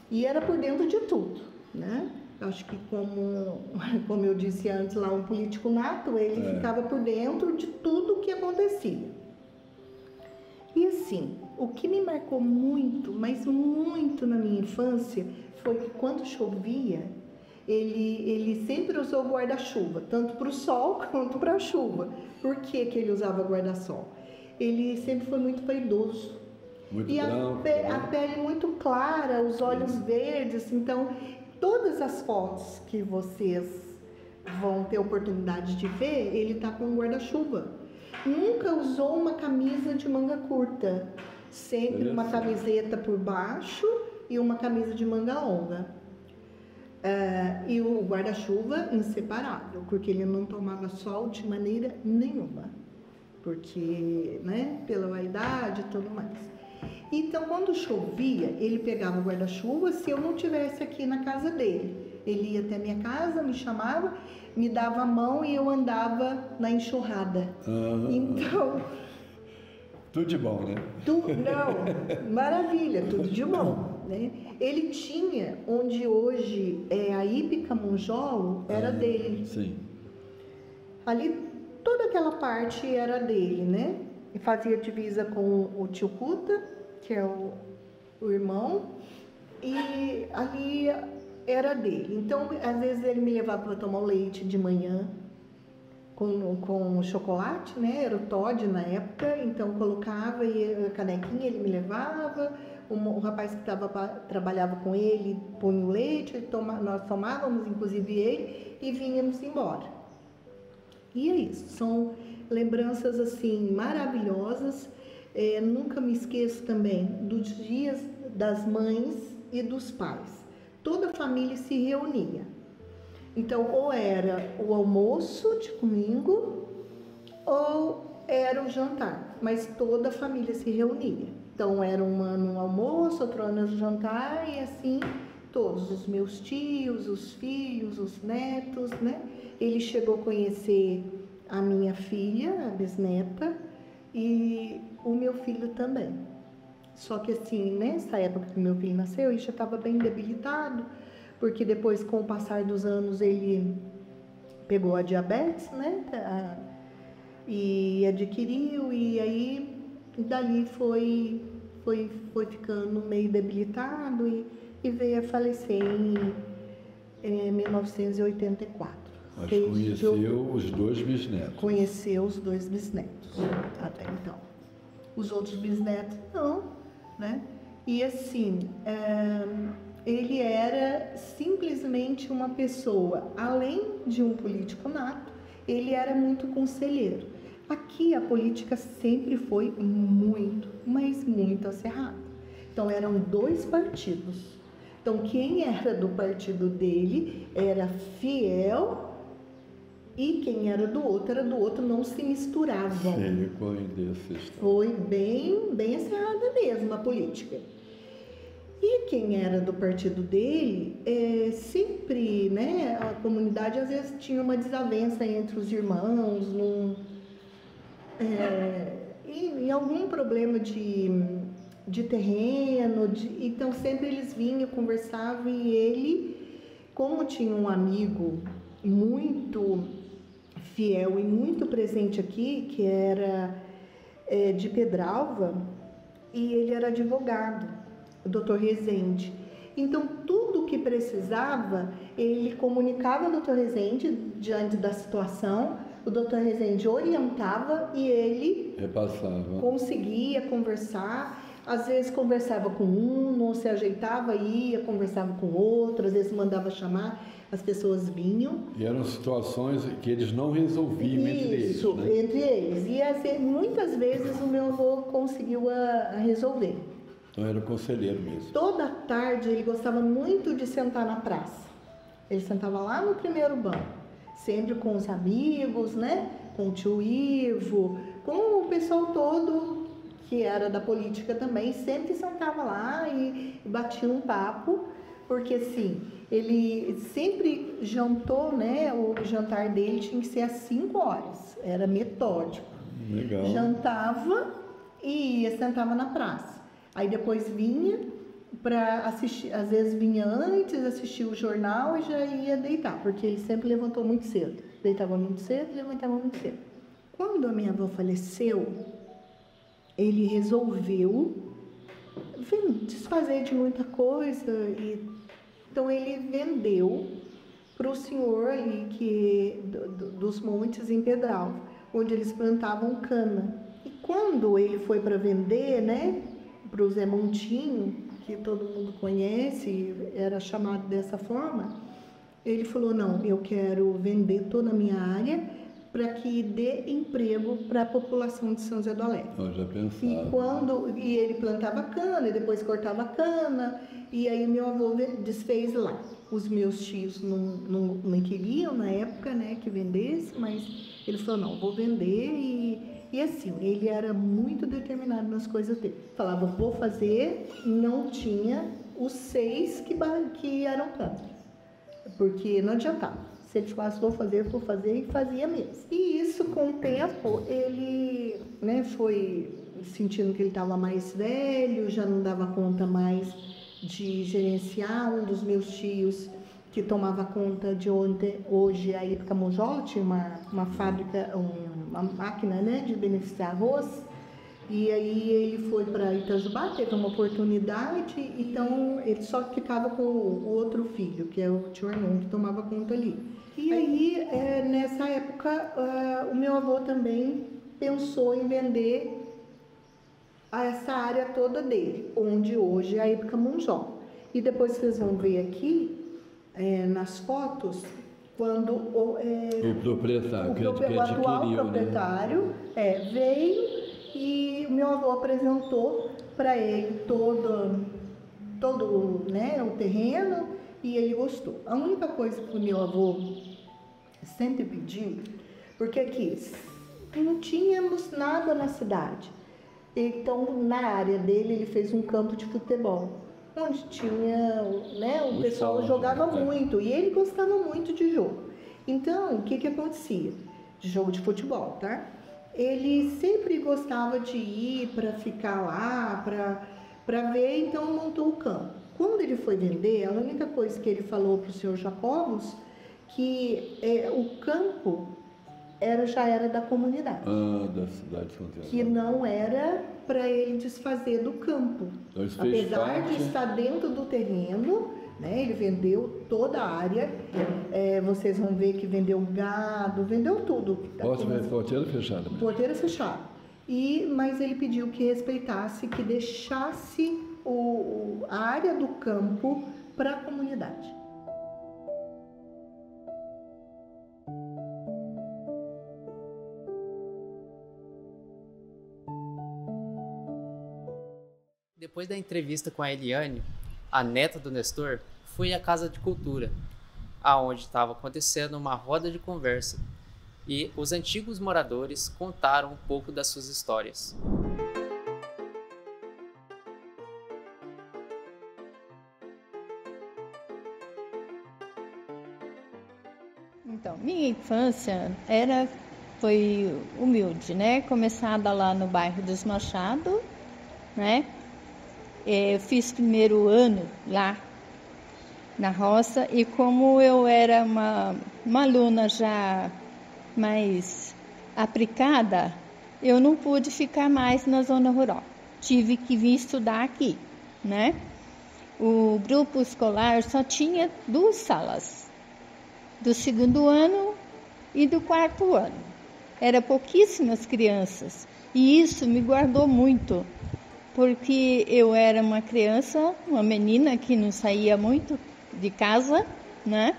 E era por dentro de tudo, né? Acho que como eu disse antes lá, um político nato, ele ficava por dentro de tudo que acontecia. E assim, o que me marcou muito, mas muito na minha infância, foi que quando chovia, ele sempre usou guarda-chuva, tanto para o sol quanto para a chuva. Por que ele usava guarda-sol? Ele sempre foi muito vaidoso. Muito e branco, a pele muito clara, os olhos verdes. Então, todas as fotos que vocês vão ter oportunidade de ver, ele está com um guarda-chuva. Nunca usou uma camisa de manga curta, sempre uma camiseta por baixo e uma camisa de manga longa. E o guarda-chuva inseparável, porque ele não tomava sol de maneira nenhuma, porque, né, pela vaidade e tudo mais. Então, quando chovia, ele pegava o guarda-chuva, se eu não estivesse aqui na casa dele. Ele ia até a minha casa, me chamava, me dava a mão e eu andava na enxurrada. Então... Tudo de bom, né? Maravilha, tudo de bom, né? Ele tinha, onde hoje é a Hípica Monjolo, era dele. Sim. Ali, toda aquela parte era dele, né? E fazia divisa com o tio Cuta, que é o irmão, e ali era dele. Então, às vezes ele me levava para tomar leite de manhã com chocolate, né? Era o Todd na época, então colocava e a canequinha, ele me levava. O rapaz que trabalhava com ele punha o leite, nós tomávamos, inclusive ele, e vínhamos embora. E é isso, são lembranças assim maravilhosas. Nunca me esqueço também dos dias das mães e dos pais. Toda a família se reunia. Então, ou era o almoço de domingo, ou era o jantar, mas toda a família se reunia. Então, era um ano no almoço, outro ano no jantar, e assim, todos os meus tios, os filhos, os netos, né? Ele chegou a conhecer a minha filha, a bisneta, e o meu filho também. Só que assim, nessa época que meu filho nasceu, ele já estava bem debilitado, porque depois, com o passar dos anos, ele pegou a diabetes, né? E adquiriu, e aí dali foi ficando meio debilitado e veio a falecer em 1984. Mas conheceu os 2 bisnetos. Conheceu os 2 bisnetos, até então. Os outros bisnetos, não, né? E assim, ele era simplesmente uma pessoa, além de um político nato, ele era muito conselheiro. Aqui a política sempre foi muito, mas muito acirrada. Então eram 2 partidos. Então quem era do partido dele era fiel e quem era do outro, não se misturavam. Foi bem acirrada mesmo a política. E quem era do partido dele, sempre, né, a comunidade às vezes tinha uma desavença entre os irmãos, em algum problema de terreno, então sempre eles vinham, conversavam, e ele, como tinha um amigo muito fiel e muito presente aqui, que era de Pedralva, e ele era advogado, o Dr. Rezende. Então, tudo que precisava, ele comunicava ao Dr. Rezende diante da situação, o Dr. Rezende orientava e ele repassava. Conseguia conversar. Às vezes conversava com um, não se ajeitava, ia, conversava com outro, às vezes mandava chamar, as pessoas vinham. E eram situações que eles não resolviam entre eles. Isso, né? Entre eles. E assim, muitas vezes o meu avô conseguiu resolver. Então era conselheiro mesmo. Toda tarde ele gostava muito de sentar na praça. Ele sentava lá no primeiro banco, sempre com os amigos, né? Com o tio Ivo, com o pessoal todo que era da política também, sempre sentava lá e batia um papo, porque assim, ele sempre jantou, né? O jantar dele tinha que ser às 5 horas, era metódico. Legal. Jantava e ia, sentava na praça. Aí depois vinha para assistir, às vezes vinha antes, assistia o jornal e já ia deitar, porque ele sempre levantou muito cedo. Deitava muito cedo e levantava muito cedo. Quando a minha avó faleceu, ele resolveu desfazer de muita coisa, e então ele vendeu para o senhor ali dos montes em Pedralva, onde eles plantavam cana. E quando ele foi para vender, né, para o Zé Montinho, que todo mundo conhece, era chamado dessa forma, ele falou: não, eu quero vender toda a minha área para que dê emprego para a população de São José do Alegre. Eu já pensava. E ele plantava cana, e depois cortava cana, e aí meu avô desfez lá. Os meus tios não queriam na época, né, que vendesse, mas ele falou: não, vou vender. E assim, ele era muito determinado nas coisas dele. Falava: vou fazer, não tinha os 6 que eram plantas, porque não adiantava. Se ele falasse: vou fazer, e fazia mesmo. E isso, com o tempo, ele, né, foi sentindo que ele estava mais velho, já não dava conta mais de gerenciar. Um dos meus tios, que tomava conta de onde hoje a Ípica Monjola, tinha uma fábrica, uma máquina, né, de beneficiar arroz. E aí ele foi para Itajubá, teve uma oportunidade, então ele só ficava com o outro filho, que é o tio Arnon, que tomava conta ali. E aí, nessa época, o meu avô também pensou em vender essa área toda dele, onde hoje é a Ípica Monjola. E depois vocês vão ver aqui, nas fotos, quando o atual proprietário, né, veio, e o meu avô apresentou para ele todo, né, o terreno, e ele gostou. A única coisa que o meu avô sempre pediu, porque aqui não tínhamos nada na cidade, então na área dele ele fez um campo de futebol, onde tinha, né, o pessoal jogava muito, e ele gostava muito de jogo. Então, o que acontecia? De jogo de futebol, tá? Ele sempre gostava de ir para ficar lá, para ver, então montou o campo. Quando ele foi vender, a única coisa que ele falou para o senhor Jacobus, que o campo já era da comunidade. Da cidade de Fronteira. Que não era para ele desfazer do campo. Então, apesar de estar dentro do terreno, né, ele vendeu toda a área. Vocês vão ver que vendeu gado, vendeu tudo. Porteira fechada. Porteira fechada. Mas ele pediu que respeitasse, que deixasse a área do campo para a comunidade. Depois da entrevista com a Eliane, a neta do Nestor, fui à Casa de Cultura, aonde estava acontecendo uma roda de conversa, e os antigos moradores contaram um pouco das suas histórias. Então, minha infância foi humilde, né? Começada lá no bairro dos Machados, né? Eu fiz primeiro ano lá na roça, e como eu era uma aluna já mais aplicada, eu não pude ficar mais na zona rural. Tive que vir estudar aqui, né? O grupo escolar só tinha 2 salas, do 2º ano e do 4º ano. Eram pouquíssimas crianças, e isso me guardou muito, porque eu era uma criança, uma menina que não saía muito de casa, né?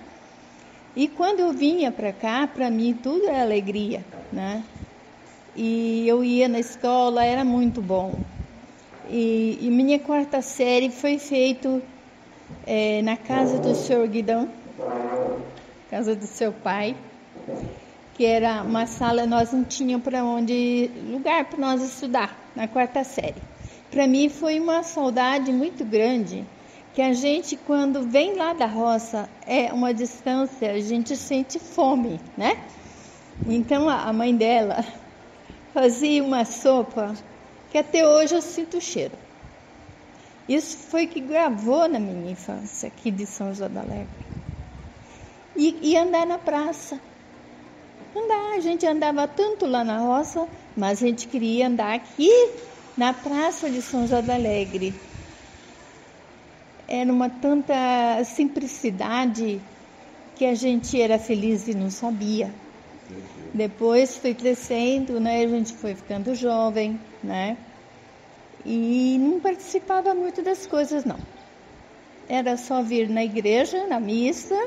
E quando eu vinha para cá, para mim tudo era alegria, né? E eu ia na escola, era muito bom. E minha 4ª série foi feito na casa do senhor Guidão, casa do seu pai, que era uma sala, nós não tínhamos lugar para nós estudar na 4ª série. Para mim foi uma saudade muito grande, que a gente, quando vem lá da roça, é uma distância, a gente sente fome, né? Então a mãe dela fazia uma sopa que até hoje eu sinto o cheiro. Isso foi que gravou na minha infância aqui de São José do Alegre. E andar na praça. A gente andava tanto lá na roça, mas a gente queria andar aqui na praça de São José do Alegre. Era uma tanta simplicidade que a gente era feliz e não sabia. Depois foi crescendo, né? A gente foi ficando jovem, né? E não participava muito das coisas, não. Era só vir na igreja, na missa,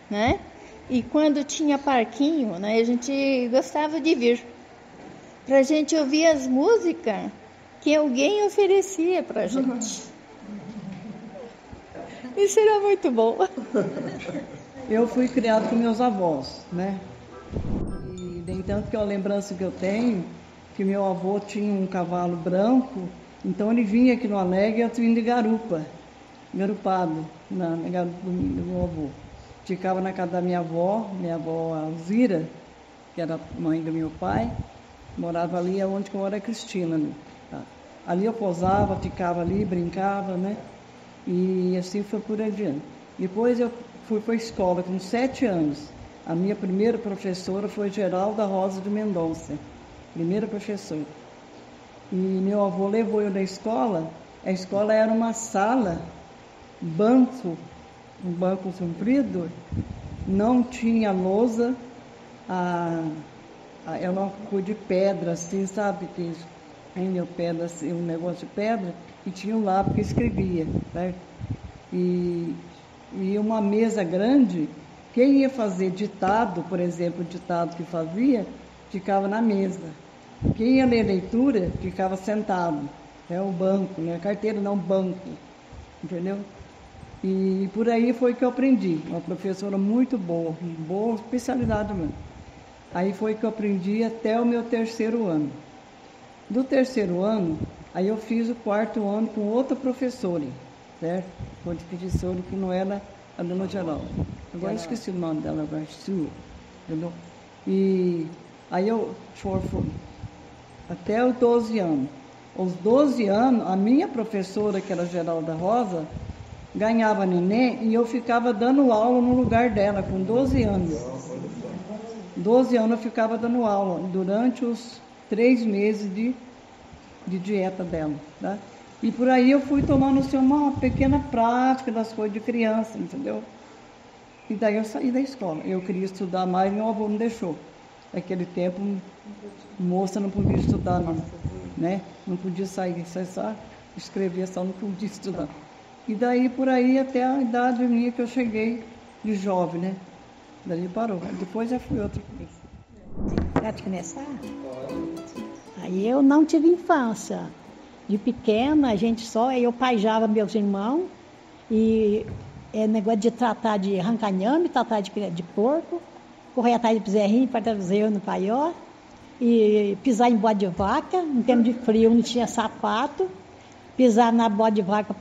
né? E quando tinha parquinho, né? A gente gostava de vir para a gente ouvir as músicas que alguém oferecia para a gente. Isso era muito bom. Eu fui criado com meus avós, né? E nem tanto que a lembrança que eu tenho, que meu avô tinha um cavalo branco, então ele vinha aqui no Alegre, eu vinha de garupa, garupado, na garupa do meu avô. Ficava na casa da minha avó Alzira, que era mãe do meu pai, morava ali onde eu moro, é Cristina. Né? Ali eu posava, ficava ali, brincava, né? E assim foi por adiante. Depois eu fui para a escola com 7 anos. A minha primeira professora foi Geralda Rosa de Mendonça, primeira professora. E meu avô levou eu na escola. A escola era uma sala, um banco comprido, não tinha lousa, era uma coisa de pedra, assim, sabe? Ainda pedra, assim, um negócio de pedra, e tinha um lápis que escrevia, certo? E uma mesa grande, quem ia fazer ditado, por exemplo, o ditado que fazia, ficava na mesa. Quem ia ler leitura, ficava sentado. É o banco, né? Carteira não, banco, entendeu? E por aí foi que eu aprendi. Uma professora muito boa especialidade mesmo. Aí foi que eu aprendi até o meu 3º ano. Do 3º ano, aí eu fiz o 4º ano com outra professora, certo? Uma professora que não era a dona Geralda. Agora eu esqueci o nome dela, agora, Sue, entendeu? E aí eu fui até os 12 anos. Aos 12 anos, a minha professora, que era Geralda Rosa, ganhava neném e eu ficava dando aula no lugar dela, com 12 anos. 12 anos eu ficava dando aula, durante os 3 meses de dieta dela, tá? E por aí eu fui tomando assim, uma pequena prática das coisas de criança, entendeu? E daí eu saí da escola. Eu queria estudar mais, meu avô não deixou. Naquele tempo, moça não podia estudar, não, né? Não podia sair, só escrever, só não podia estudar. E daí, por aí, até a idade minha que eu cheguei de jovem, né? Daí parou. Depois já fui outra vez. Pode começar? Aí eu não tive infância. De pequena, a gente só, eu paijava meus irmãos, e negócio de tratar de arrancar inhame, tratar de porco, correr atrás de bezerrinho para trazer eu no paió, e pisar em bode de vaca, em tempo de frio não tinha sapato, pisar na bode de vaca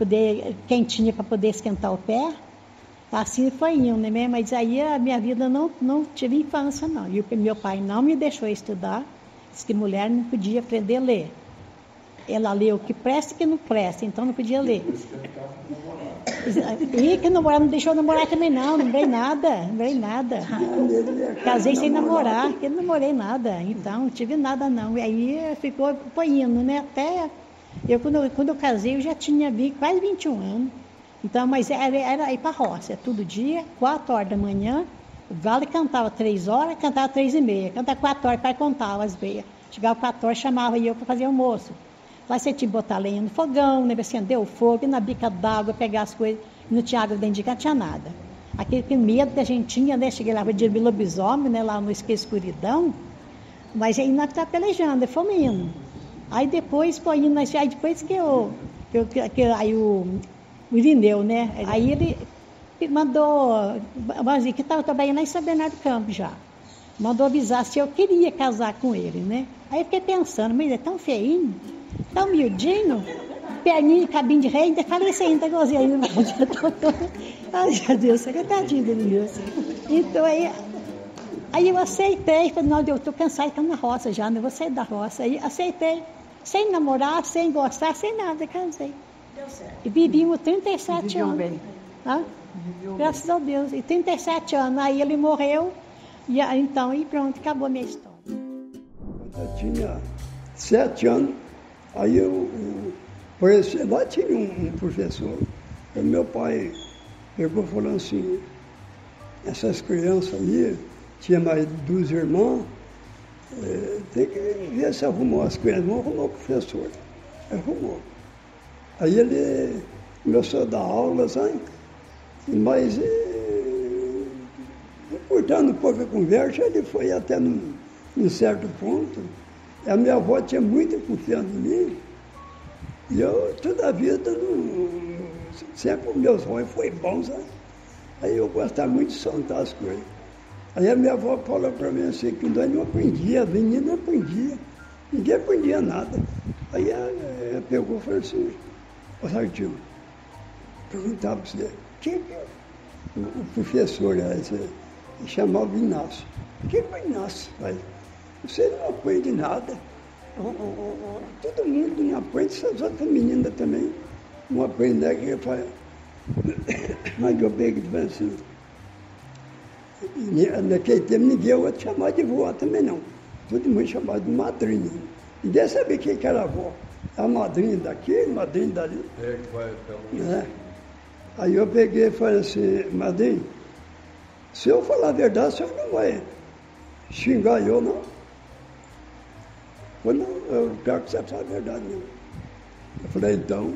quentinha para poder esquentar o pé. Assim foi indo, né? Mas aí a minha vida não tive infância, não. E meu pai não me deixou estudar, disse que mulher não podia aprender a ler. Ela leu o que presta e o que não presta, então não podia ler. E que namorar não deixou namorar também não lembrei nada. Casei sem namorar, porque não namorei nada, então não tive nada não. E aí foi indo, né? Até quando eu casei eu já tinha quase 21 anos. Então, mas era ir para a roça, todo dia, 4 horas da manhã, o galo cantava 3 horas, cantava 3h30, cantava 4 horas, o pai contava as veias. Chegava 4 horas, chamava eu para fazer almoço. Lá você tinha que botar lenha no fogão, né, acender o fogo, e na bica d'água, pegar as coisas, não tinha água dentro de casa, não tinha nada. Aquele medo que a gente tinha, né, cheguei lá de lobisomem, né, lá no escuridão, mas aí nós estávamos pelejando, fomos indo. Aí depois, aí depois aí o Irineu, né, aí ele mandou, mas que estava trabalhando lá em São Bernardo do Campo já, mandou avisar se eu queria casar com ele, né. Aí eu fiquei pensando, mas ele é tão feinho, tão miudinho, perninha, cabinho de rei, ainda falei isso ainda, igualzinho ainda. Ai, meu Deus, secretadinho dele mesmo. Então aí eu aceitei, falei, não, eu estou cansada de estar na roça já, não vou sair da roça. Aí aceitei, sem namorar, sem gostar, sem nada, casei. Deu certo. E vivimos 37 anos. Bem. Graças a Deus, e 37 anos, aí ele morreu, e pronto, acabou a minha história. Eu tinha 7 anos. Aí lá tinha um professor, e meu pai pegou e falou assim, essas crianças ali, tinha mais 2 irmãs, tem que ver se arrumou as crianças, vamos arrumar o professor. Arrumou. Aí ele começou a dar aula, sabe? Mas, cortando um pouco a conversa, ele foi até num certo ponto. A minha avó tinha muita confiança em mim, e eu, toda a vida, sempre os meus olhos foi bom, sabe? Aí eu gostava muito de soltar as coisas. Aí a minha avó falou para mim assim, que nós não aprendia, a menina não aprendia, ninguém aprendia nada. Aí ela pegou e falou assim, ô Sartinho, perguntava para você, o professor chamava Inácio, o que o Inácio faz? Você não aprende nada. Todo mundo não aprende, essas outras meninas também não aprendem. Mas eu peguei e falei assim, naquele tempo ninguém ia chamar de vó também não. Todo mundo chamava de madrinha. Ninguém sabia quem que era a avó. A madrinha daqui, a madrinha dali. Aí eu peguei e falei assim, madrinha, se eu falar a verdade, o senhor não vai xingar eu, não? Eu falei, não, eu quero que você fale a verdade mesmo. Eu falei, então,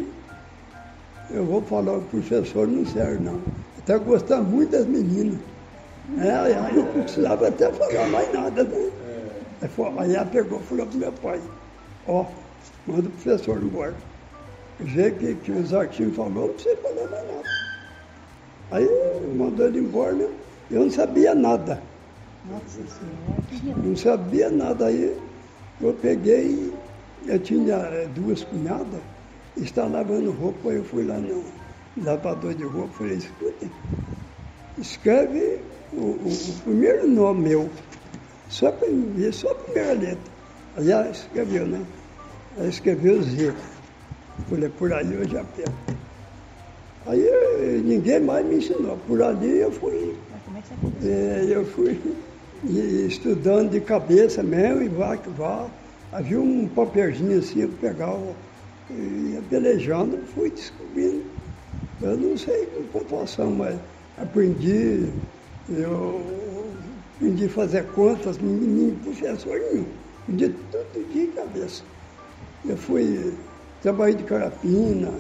eu vou falar que o professor não serve, não. Até gostar muito das meninas. Aí eu não precisava até falar mais nada, né? Aí ela pegou e falou pro meu pai, manda o professor embora. O jeito que o Zartinho falou, não precisa falar mais nada. Aí mandou ele embora, né? Eu não sabia nada. Nossa Senhora. Não sabia nada. Aí eu peguei, eu tinha 2 cunhadas, estavam lavando roupa, eu fui lá no lavador de roupa, falei, escuta, escreve o primeiro nome meu, só a primeira letra. Aí ela escreveu, né? Ela escreveu Z. Falei, por aí eu já pego. Aí ninguém mais me ensinou. Por ali eu fui. Eu fui estudando de cabeça mesmo, e vá que vá. Havia um papelzinho assim, eu pegava, ia pelejando, fui descobrindo. Eu não sei com pontuação, mas aprendi a fazer contas, nem professor nenhum. Aprendi tudo de cabeça. Eu trabalhei de carapina,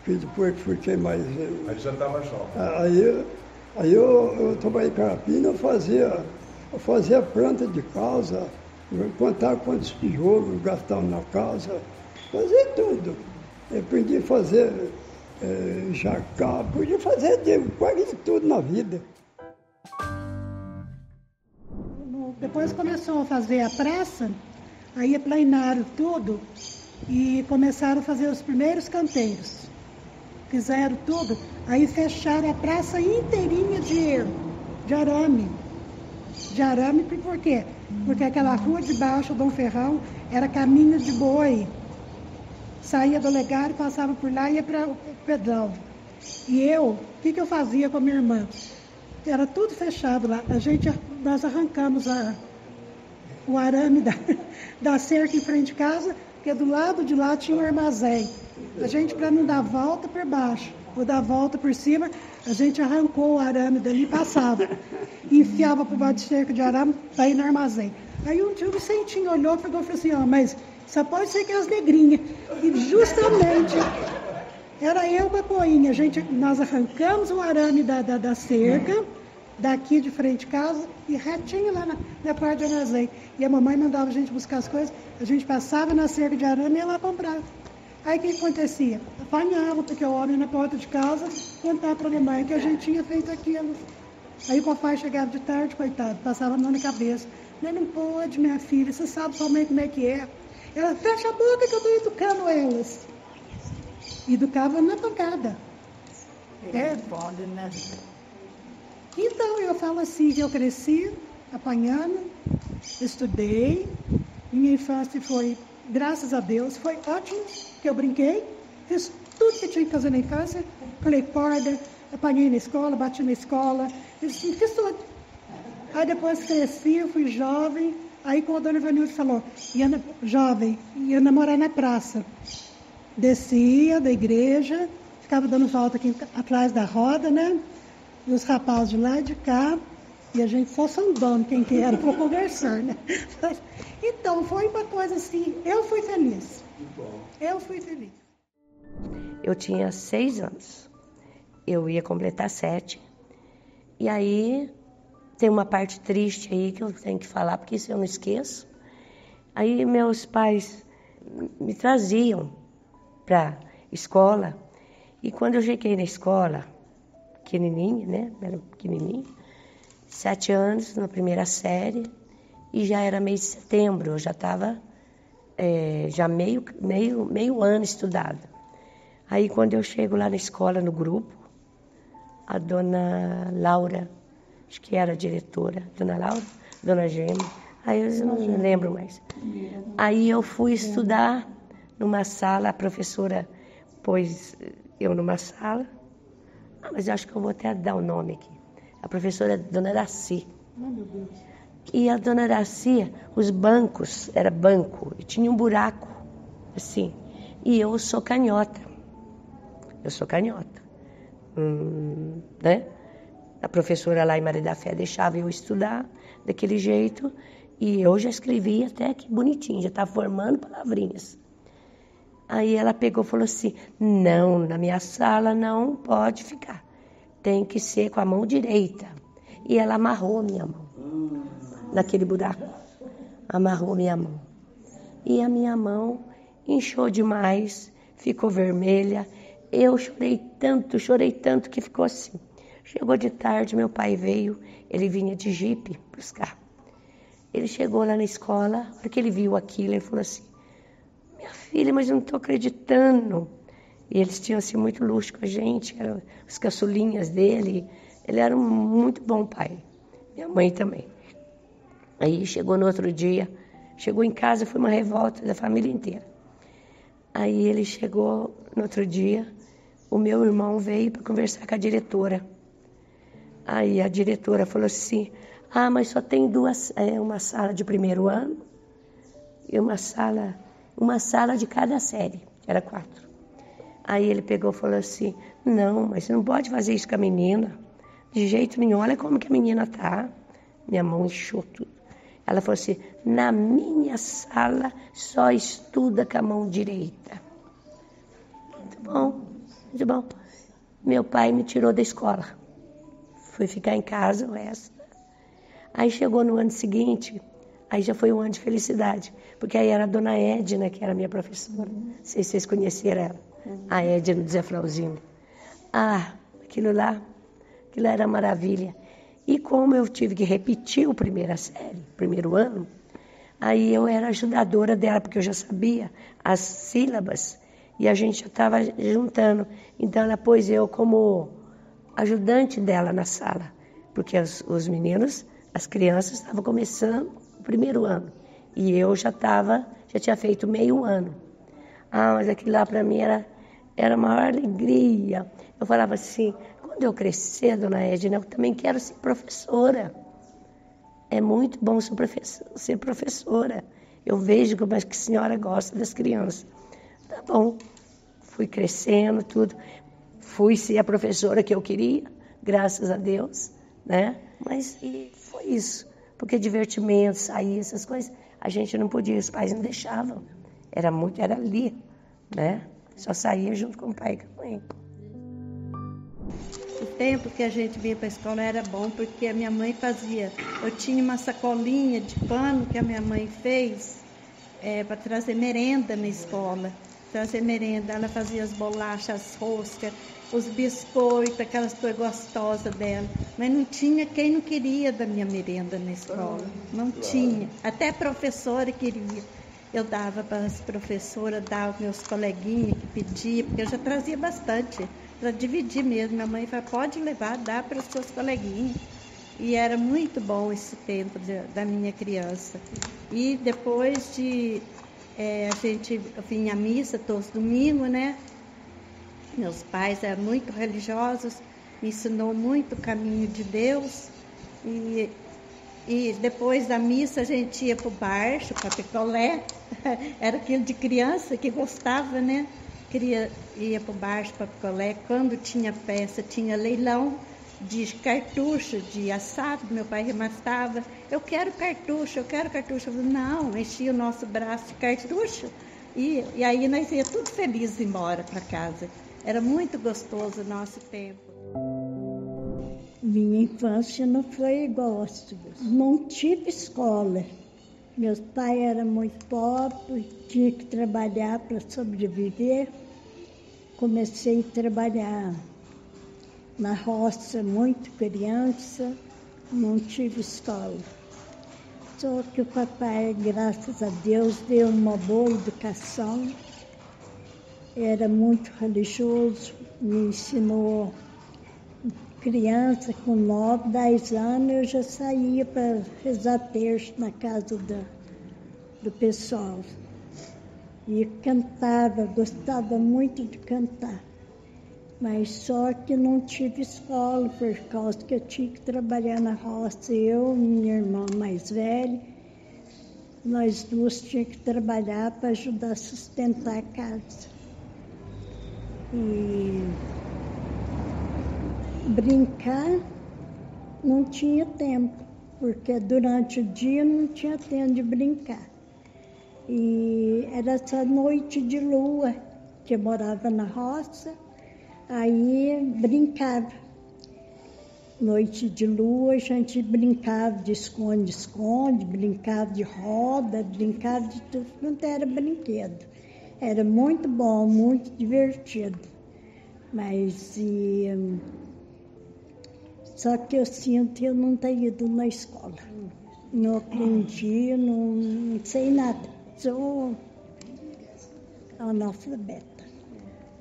depois fiquei mais... Aí já estava Aí jovem. eu trabalhei de carapina, eu fazia planta de casa, contar quantos tijolos gastavam na casa, fazia tudo. Eu aprendi a fazer jacá, podia fazer quase tudo na vida. Depois começou a fazer a praça, aí aplainaram tudo e começaram a fazer os primeiros canteiros. Fizeram tudo, aí fecharam a praça inteirinha de arame. De arame, por quê? Porque aquela rua de baixo, Dom Ferrão, era caminho de boi. Saía do Legário, passava por lá e ia para o Pedrão. E o que eu fazia com a minha irmã? Era tudo fechado lá. Nós arrancamos o arame da cerca em frente de casa, porque do lado de lá tinha um armazém. A gente, para não dar volta por baixo ou dar volta por cima, a gente arrancou o arame dali e passava. E enfiava por baixo de cerca de arame para ir no armazém. Aí um dia o Vicentinho olhou e falou assim, mas só pode ser que as negrinhas. E justamente era eu, Bacoinha. Nós arrancamos o arame da cerca, daqui de frente de casa, e retinho lá na parte do armazém. E a mamãe mandava a gente buscar as coisas, a gente passava na cerca de arame e ia lá comprar. Aí o que acontecia? Apanhava, porque o homem na porta de casa contava para a minha mãe que a gente tinha feito aquilo. Aí o papai chegava de tarde, coitado, passava a mão na cabeça. Não pode, minha filha, você sabe sua mãe como é que é. Ela fecha a boca que eu estou educando elas. Educava na pancada. Pode, né? Então, eu falo assim, eu cresci apanhando, estudei, minha infância foi, graças a Deus, foi ótimo, que eu brinquei, fiz tudo que tinha que fazer na infância, pulei corda, apanhei na escola, bati na escola, fiz tudo. Aí depois cresci, eu fui jovem, aí quando a dona Ivanilde falou, ia namorar na praça. Descia da igreja, ficava dando volta aqui atrás da roda, né? E os rapazes de lá e de cá, e a gente só sondando quem que era para conversar, né? Então, foi uma coisa assim, eu fui feliz. Eu fui feliz. Eu tinha 6 anos, eu ia completar 7, e aí tem uma parte triste aí que eu tenho que falar, porque isso eu não esqueço. Aí meus pais me traziam para escola, e quando eu cheguei na escola, pequenininha, né? Era pequenininha, 7 anos, na primeira série, e já era mês de setembro, eu já estava já meio ano estudada. Aí quando eu chego lá na escola, no grupo, a dona Laura, acho que era a diretora, dona Laura, dona Gêmea, aí eu não me lembro mais. Aí eu fui estudar numa sala, a professora pôs eu numa sala, mas eu acho que eu vou até dar o nome aqui. A professora dona Daci. E a dona Daci, os bancos, era banco, e tinha um buraco, assim. E eu sou canhota. Né? A professora lá em Maria da Fé deixava eu estudar daquele jeito, e eu já escrevia até que bonitinho, já estava formando palavrinhas. Aí ela pegou e falou assim, não, na minha sala não pode ficar, tem que ser com a mão direita. E ela amarrou a minha mão, naquele buraco, amarrou minha mão. E a minha mão inchou demais, ficou vermelha, eu chorei tanto que ficou assim. Chegou de tarde, meu pai veio, ele vinha de jipe buscar. Ele chegou lá na escola, na hora que ele viu aquilo, ele falou assim, minha filha, mas eu não estou acreditando. E eles tinham assim muito luxo com a gente, eram as caçulinhas dele. Ele era um muito bom pai, minha mãe também. Aí chegou no outro dia, chegou em casa, foi uma revolta da família inteira. Aí ele chegou no outro dia, o meu irmão veio para conversar com a diretora. Aí a diretora falou assim, mas só tem uma sala de primeiro ano e uma sala de cada série, era 4. Aí ele pegou e falou assim, não, mas você não pode fazer isso com a menina, de jeito nenhum, olha como que a menina tá. Minha mão inchou tudo. Ela falou assim, na minha sala só estuda com a mão direita. Muito bom. Meu pai me tirou da escola. Fui ficar em casa o resto. Aí chegou no ano seguinte, aí já foi um ano de felicidade. Porque aí era a dona Edna, que era minha professora. Não sei se vocês conheceram ela. A Edna do Zé Flauzinho. Aquilo era maravilha. E como eu tive que repetir o primeiro ano, aí eu era ajudadora dela, porque eu já sabia as sílabas e a gente já estava juntando. Então ela pôs eu como ajudante dela na sala, porque os meninos, as crianças estavam começando o primeiro ano e eu já tinha feito meio ano. Mas aquilo lá para mim era a maior alegria. Eu falava assim, quando eu crescer, dona Edna, eu também quero ser professora. É muito bom ser professora. Eu vejo como é que a senhora gosta das crianças. Tá bom. Fui crescendo, tudo. Fui ser a professora que eu queria, graças a Deus, né? Mas foi isso. Porque divertimento, sair, essas coisas, a gente não podia, os pais não deixavam. Era ali, né? Só saía junto com o pai e com a mãe. O tempo que a gente vinha para a escola era bom, porque a minha mãe fazia. Eu tinha uma sacolinha de pano que a minha mãe fez para trazer merenda na escola. Ela fazia as bolachas, as roscas, os biscoitos, aquelas coisas gostosas dela. Mas não tinha quem não queria da minha merenda na escola. Não tinha. Até a professora queria. Eu dava para as professoras, dava para meus coleguinhas que pediam, porque eu já trazia bastante. Para dividir mesmo. Minha mãe falou, pode levar, dá para os seus coleguinhas. E era muito bom esse tempo da minha criança. E depois a gente vinha à missa todos os domingos, né? Meus pais eram muito religiosos, me ensinou muito o caminho de Deus. E depois da missa a gente ia para o bar, chupar picolé. Era aquilo de criança que gostava, né? Ia para o bar, para picolé. Quando tinha peça, tinha leilão de cartucho, de assado. Meu pai rematava. Eu quero cartucho. Eu falei, não, enchia o nosso braço de cartucho. E aí nós ia tudo felizes embora para casa. Era muito gostoso o nosso tempo. Minha infância não foi igual às suas. Não tive escola. Meu pai era muito pobre, tinha que trabalhar para sobreviver. Comecei a trabalhar na roça muito criança, não tive escola. Só que o papai, graças a Deus, deu uma boa educação. Era muito religioso, me ensinou. Criança, com 9, 10 anos, eu já saía para rezar terço na casa do pessoal. E cantava, gostava muito de cantar. Mas só que não tive escola, por causa que eu tinha que trabalhar na roça. Eu, minha irmã mais velha, nós duas tínhamos que trabalhar para ajudar a sustentar a casa. E brincar não tinha tempo, porque durante o dia não tinha tempo de brincar. E era essa noite de lua, que eu morava na roça, aí brincava. Noite de lua, a gente brincava de esconde-esconde, brincava de roda, brincava de tudo, não era brinquedo. Era muito bom, muito divertido. Mas só que eu sinto que eu não tenho ido na escola. Não aprendi, não sei nada. Sou analfabeta.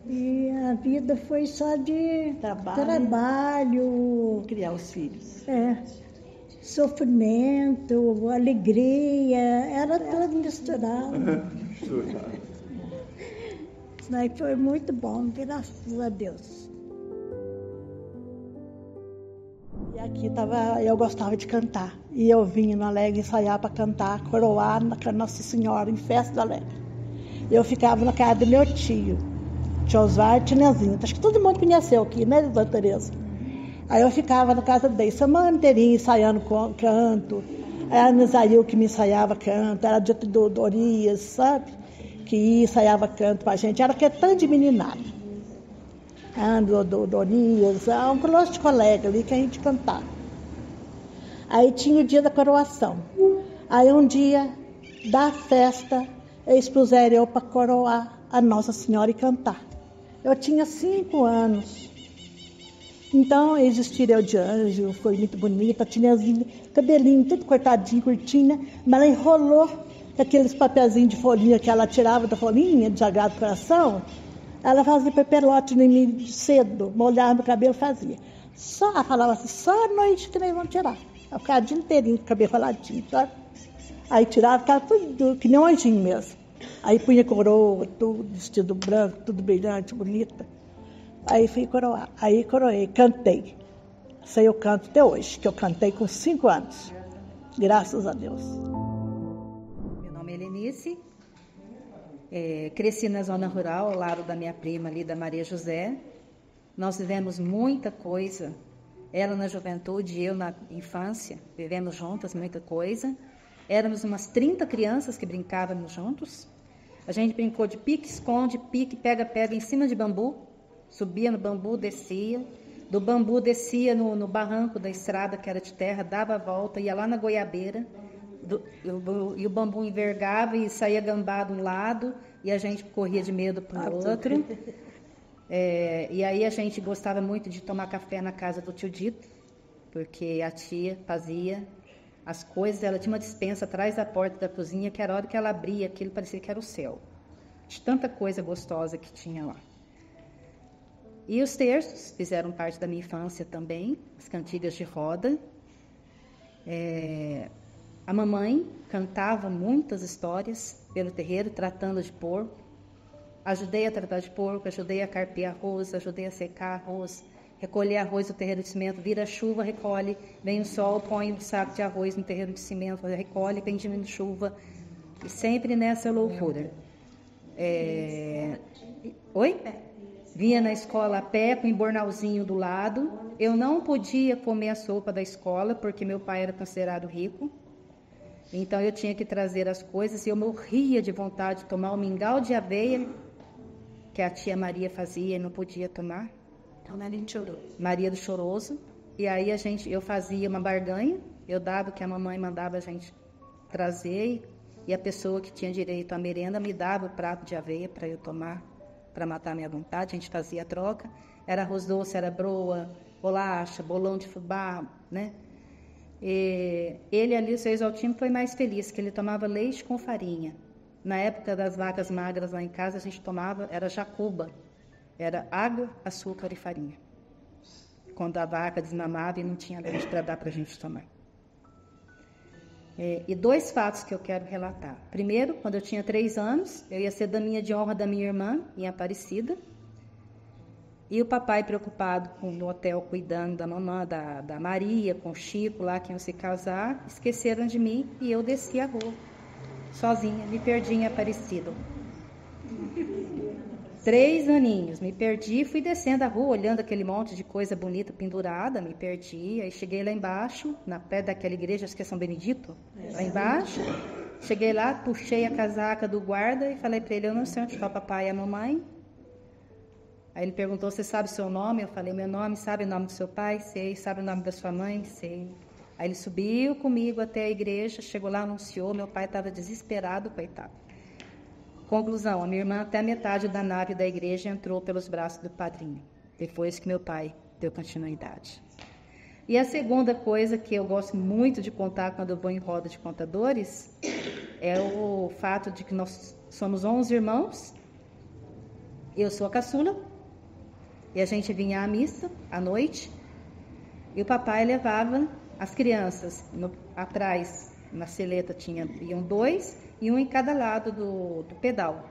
E a vida foi só de trabalho. Criar os filhos. Sofrimento, alegria, era tudo misturado. né? Foi muito bom, graças a Deus. E aqui eu gostava de cantar. E eu vinha no Alegre ensaiar para cantar, coroar na Nossa Senhora, em Festa do Alegre. Eu ficava na casa do meu tio Oswaldo Tinezinho. Acho que todo mundo conheceu aqui, né, Dona Tereza? Aí eu ficava na casa dele, semana inteirinha ensaiando canto. Era a Misael que me ensaiava canto, era de Dorias, sabe? Que ia, ensaiava canto pra gente. Era que tanto de meninada. Dorias, um colosso de colega ali que a gente cantava. Aí tinha o dia da coroação. Aí um dia da festa, eles puseram eu para coroar a Nossa Senhora e cantar. Eu tinha 5 anos. Então, eles vestiram eu de anjo, foi muito bonita, tinha cabelinho tudo cortadinho, curtinho, né? Mas ela enrolou com aqueles papelzinhos de folhinha que ela tirava da folhinha, de Sagrado Coração. Ela fazia pepelote em mim cedo, molhava meu cabelo, fazia. Ela falava assim, só à noite que nós vamos tirar. Eu ficava o dia inteirinho com o cabelo roladinho, sabe? Aí tirava, ficava tudo, que nem um anjinho mesmo. Aí punha coroa, tudo, vestido branco, tudo brilhante, bonita. Aí fui coroar. Aí coroei, cantei. Sei eu canto até hoje, que eu cantei com 5 anos. Graças a Deus. Meu nome é Helenice. Cresci na zona rural, ao lado da minha prima ali, da Maria José. Nós vivemos muita coisa. Ela na juventude e eu na infância. Vivemos juntas muita coisa. Éramos umas 30 crianças que brincávamos juntos. A gente brincou de pique-esconde, pique, pega-pega em cima de bambu. Subia no bambu, descia. Do bambu descia no barranco da estrada, que era de terra, dava a volta, ia lá na goiabeira. E o bambu envergava e saía gambá de um lado, e a gente corria de medo para o outro. E aí a gente gostava muito de tomar café na casa do tio Dito, porque a tia fazia as coisas. Ela tinha uma despensa atrás da porta da cozinha, que era a hora que ela abria, aquilo parecia que era o céu. De tanta coisa gostosa que tinha lá. E os terços fizeram parte da minha infância também, as cantigas de roda. A mamãe cantava muitas histórias pelo terreiro, tratando de porco. Ajudei a tratar de porco, ajudei a carpir arroz, ajudei a secar arroz, recolher arroz do terreiro de cimento, vira chuva, recolhe, vem o sol, põe um saco de arroz no terreiro de cimento, recolhe, vem diminuindo chuva, e sempre nessa loucura. Oi? Vinha na escola a pé, com um embornalzinho do lado. Eu não podia comer a sopa da escola, porque meu pai era considerado rico. Então eu tinha que trazer as coisas, e eu morria de vontade de tomar o mingau de aveia, que a tia Maria fazia e não podia tomar. Maria do Choroso. E aí eu fazia uma barganha, eu dava o que a mamãe mandava a gente trazer, e a pessoa que tinha direito à merenda me dava o prato de aveia para eu tomar, para matar a minha vontade. A gente fazia a troca. Era arroz doce, era broa, bolacha, bolão de fubá, né? E ele ali, o seu Exaltino, foi mais feliz, que ele tomava leite com farinha. Na época das vacas magras lá em casa, a gente tomava, era jacuba. Era água, açúcar e farinha. Quando a vaca desmamava e não tinha leite para dar para a gente tomar. E 2 fatos que eu quero relatar. Primeiro, quando eu tinha 3 anos, eu ia ser daminha de honra da minha irmã, em Aparecida. E o papai, preocupado no hotel, cuidando da mamãe, da Maria, com o Chico lá, que iam se casar, esqueceram de mim e eu desci a rua, sozinha, me perdi em Aparecida. 3 aninhos, me perdi, fui descendo a rua, olhando aquele monte de coisa bonita pendurada, me perdi. Aí cheguei lá embaixo, na pé daquela igreja, acho que é São Benedito, lá embaixo. Cheguei lá, puxei a casaca do guarda e falei para ele: eu não sei onde está o papai e a mamãe. Aí ele perguntou: você sabe o seu nome? Eu falei: meu nome. Sabe o nome do seu pai? Sei. Sabe o nome da sua mãe? Sei. Aí ele subiu comigo até a igreja, chegou lá, anunciou. Meu pai estava desesperado, coitado. Conclusão: a minha irmã, até a metade da nave da igreja, entrou pelos braços do padrinho, depois que meu pai deu continuidade. E a segunda coisa que eu gosto muito de contar quando eu vou em roda de contadores é o fato de que nós somos 11 irmãos. Eu sou a caçula, e a gente vinha à missa à noite, e o papai levava as crianças. Atrás, na seleta, iam 2, e um em cada lado do pedal.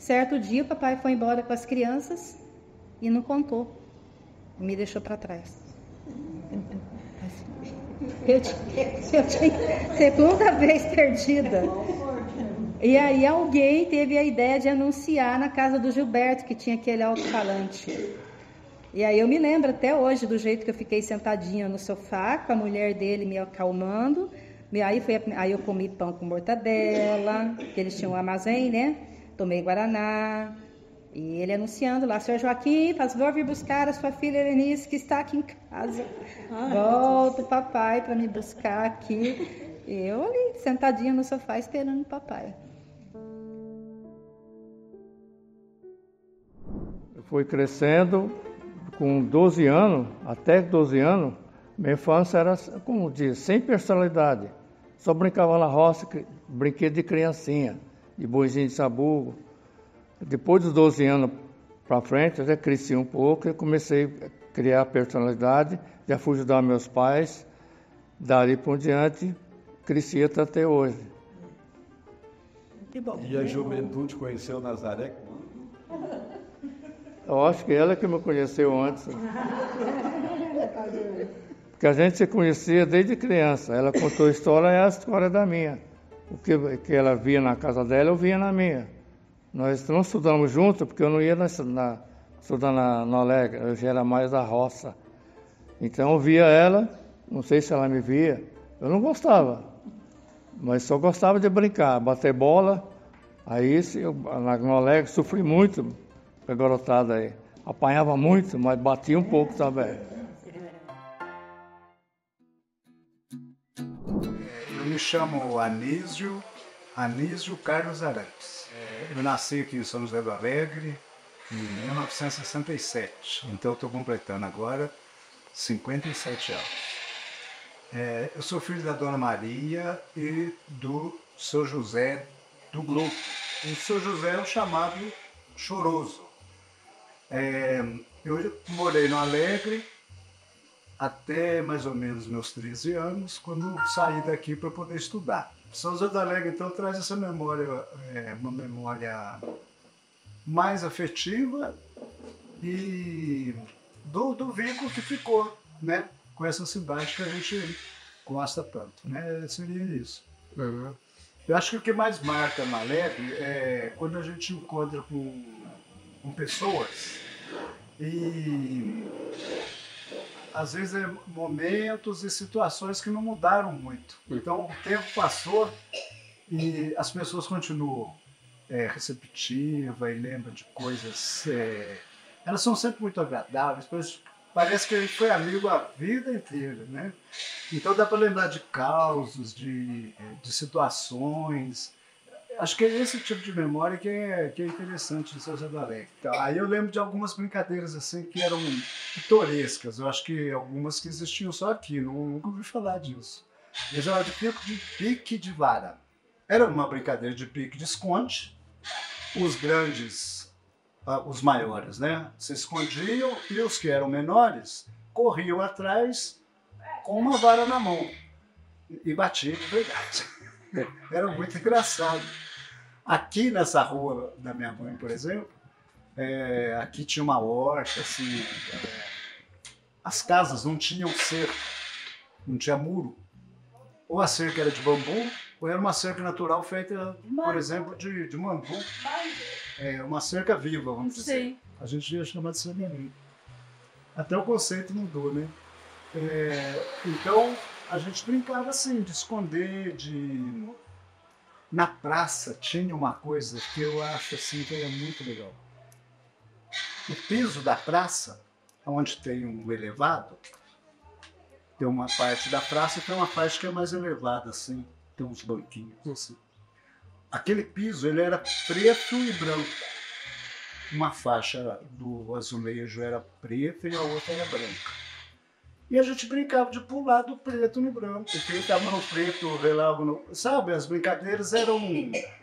Certo dia, o papai foi embora com as crianças e não contou. Me deixou para trás. Eu tinha segunda vez perdida. E aí alguém teve a ideia de anunciar na casa do Gilberto, que tinha aquele alto-falante. E aí eu me lembro até hoje do jeito que eu fiquei sentadinha no sofá, com a mulher dele me acalmando. Aí eu comi pão com mortadela, que eles tinham um armazém, né? Tomei guaraná. E ele anunciando lá, senhor Joaquim, faz favor vir buscar a sua filha Helenice, que está aqui em casa. Volta o papai para me buscar aqui. Eu ali, sentadinha no sofá, esperando o papai. Eu fui crescendo com 12 anos, até 12 anos, minha infância era, como diz, sem personalidade. Só brincava na roça, brinquedo de criancinha, de boizinho de sabugo. Depois dos 12 anos para frente, eu já cresci um pouco e comecei a criar personalidade, já fui ajudar meus pais, dali por diante, cresci até hoje. E a juventude conheceu Nazaré? Eu acho que ela que me conheceu antes. Porque a gente se conhecia desde criança. Ela contou a história e a história da minha. O que ela via na casa dela, eu via na minha. Nós não estudamos juntos, porque eu não ia estudar na Alegre, eu já era mais da roça. Então eu via ela, não sei se ela me via, eu não gostava, mas só gostava de brincar, bater bola. Aí na Alegre sofri muito com a garotada aí. Apanhava muito, mas batia um pouco também. Eu me chamo Anísio Carlos Arantes. Eu nasci aqui em São José do Alegre em 1967, então estou completando agora 57 anos. Eu sou filho da Dona Maria e do Seu José do Globo. O Seu José é o chamado Choroso. Eu morei no Alegre até mais ou menos meus 13 anos, quando saí daqui para poder estudar. São José do Alegre, então, traz essa memória, uma memória mais afetiva e do vínculo que ficou, né, com essa cidade que a gente gosta tanto, né, seria isso. Uhum. Eu acho que o que mais marca na Alegre é quando a gente encontra com pessoas e às vezes momentos e situações que não mudaram muito. Então o tempo passou e as pessoas continuam receptivas e lembram de coisas. Elas são sempre muito agradáveis, parece que a gente foi amigo a vida inteira, né? Então dá para lembrar de causos, de situações. Acho que é esse tipo de memória que é interessante de São José do Alegre. Então, aí eu lembro de algumas brincadeiras assim que eram pitorescas. Eu acho que algumas que existiam só aqui, nunca ouvi falar disso. Eles chamavam de pique de vara. Era uma brincadeira de pique de esconde. Os grandes, os maiores, né, se escondiam e os que eram menores corriam atrás com uma vara na mão e batiam de verdade. Era muito engraçado. Aqui nessa rua da minha mãe, por exemplo, aqui tinha uma horta, assim, as casas não tinham cerco, não tinha muro. Ou a cerca era de bambu, ou era uma cerca natural feita, por exemplo, de bambu. Uma cerca viva, vamos dizer. Sim. A gente ia chamar de cerca. Até o conceito mudou, né? Então, a gente brincava assim, de esconder, Na praça tinha uma coisa que eu acho assim, que é muito legal. O piso da praça, onde tem um elevado, tem uma parte da praça e tem uma parte que é mais elevada, assim, tem uns banquinhos assim. Aquele piso, ele era preto e branco. Uma faixa do azulejo era preta e a outra era branca. E a gente brincava de pular do preto no branco. Quem estava no preto, velava no... Sabe, as brincadeiras eram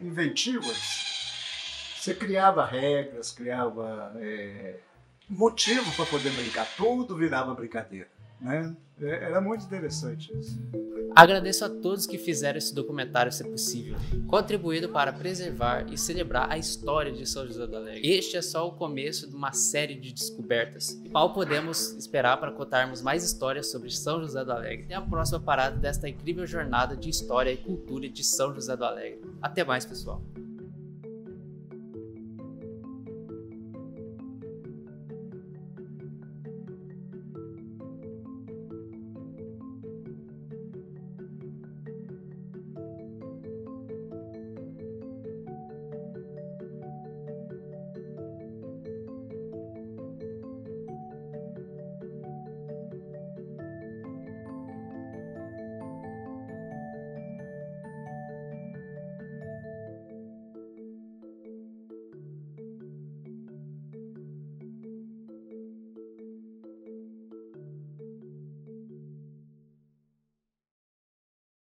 inventivas. Você criava regras, criava motivo para poder brincar. Tudo virava brincadeira. né? Era muito interessante isso. Agradeço a todos que fizeram esse documentário ser possível, contribuído para preservar e celebrar a história de São José do Alegre. Este é só o começo de uma série de descobertas, e qual podemos esperar para contarmos mais histórias sobre São José do Alegre. Até a próxima parada desta incrível jornada de história e cultura de São José do Alegre. Até mais, pessoal!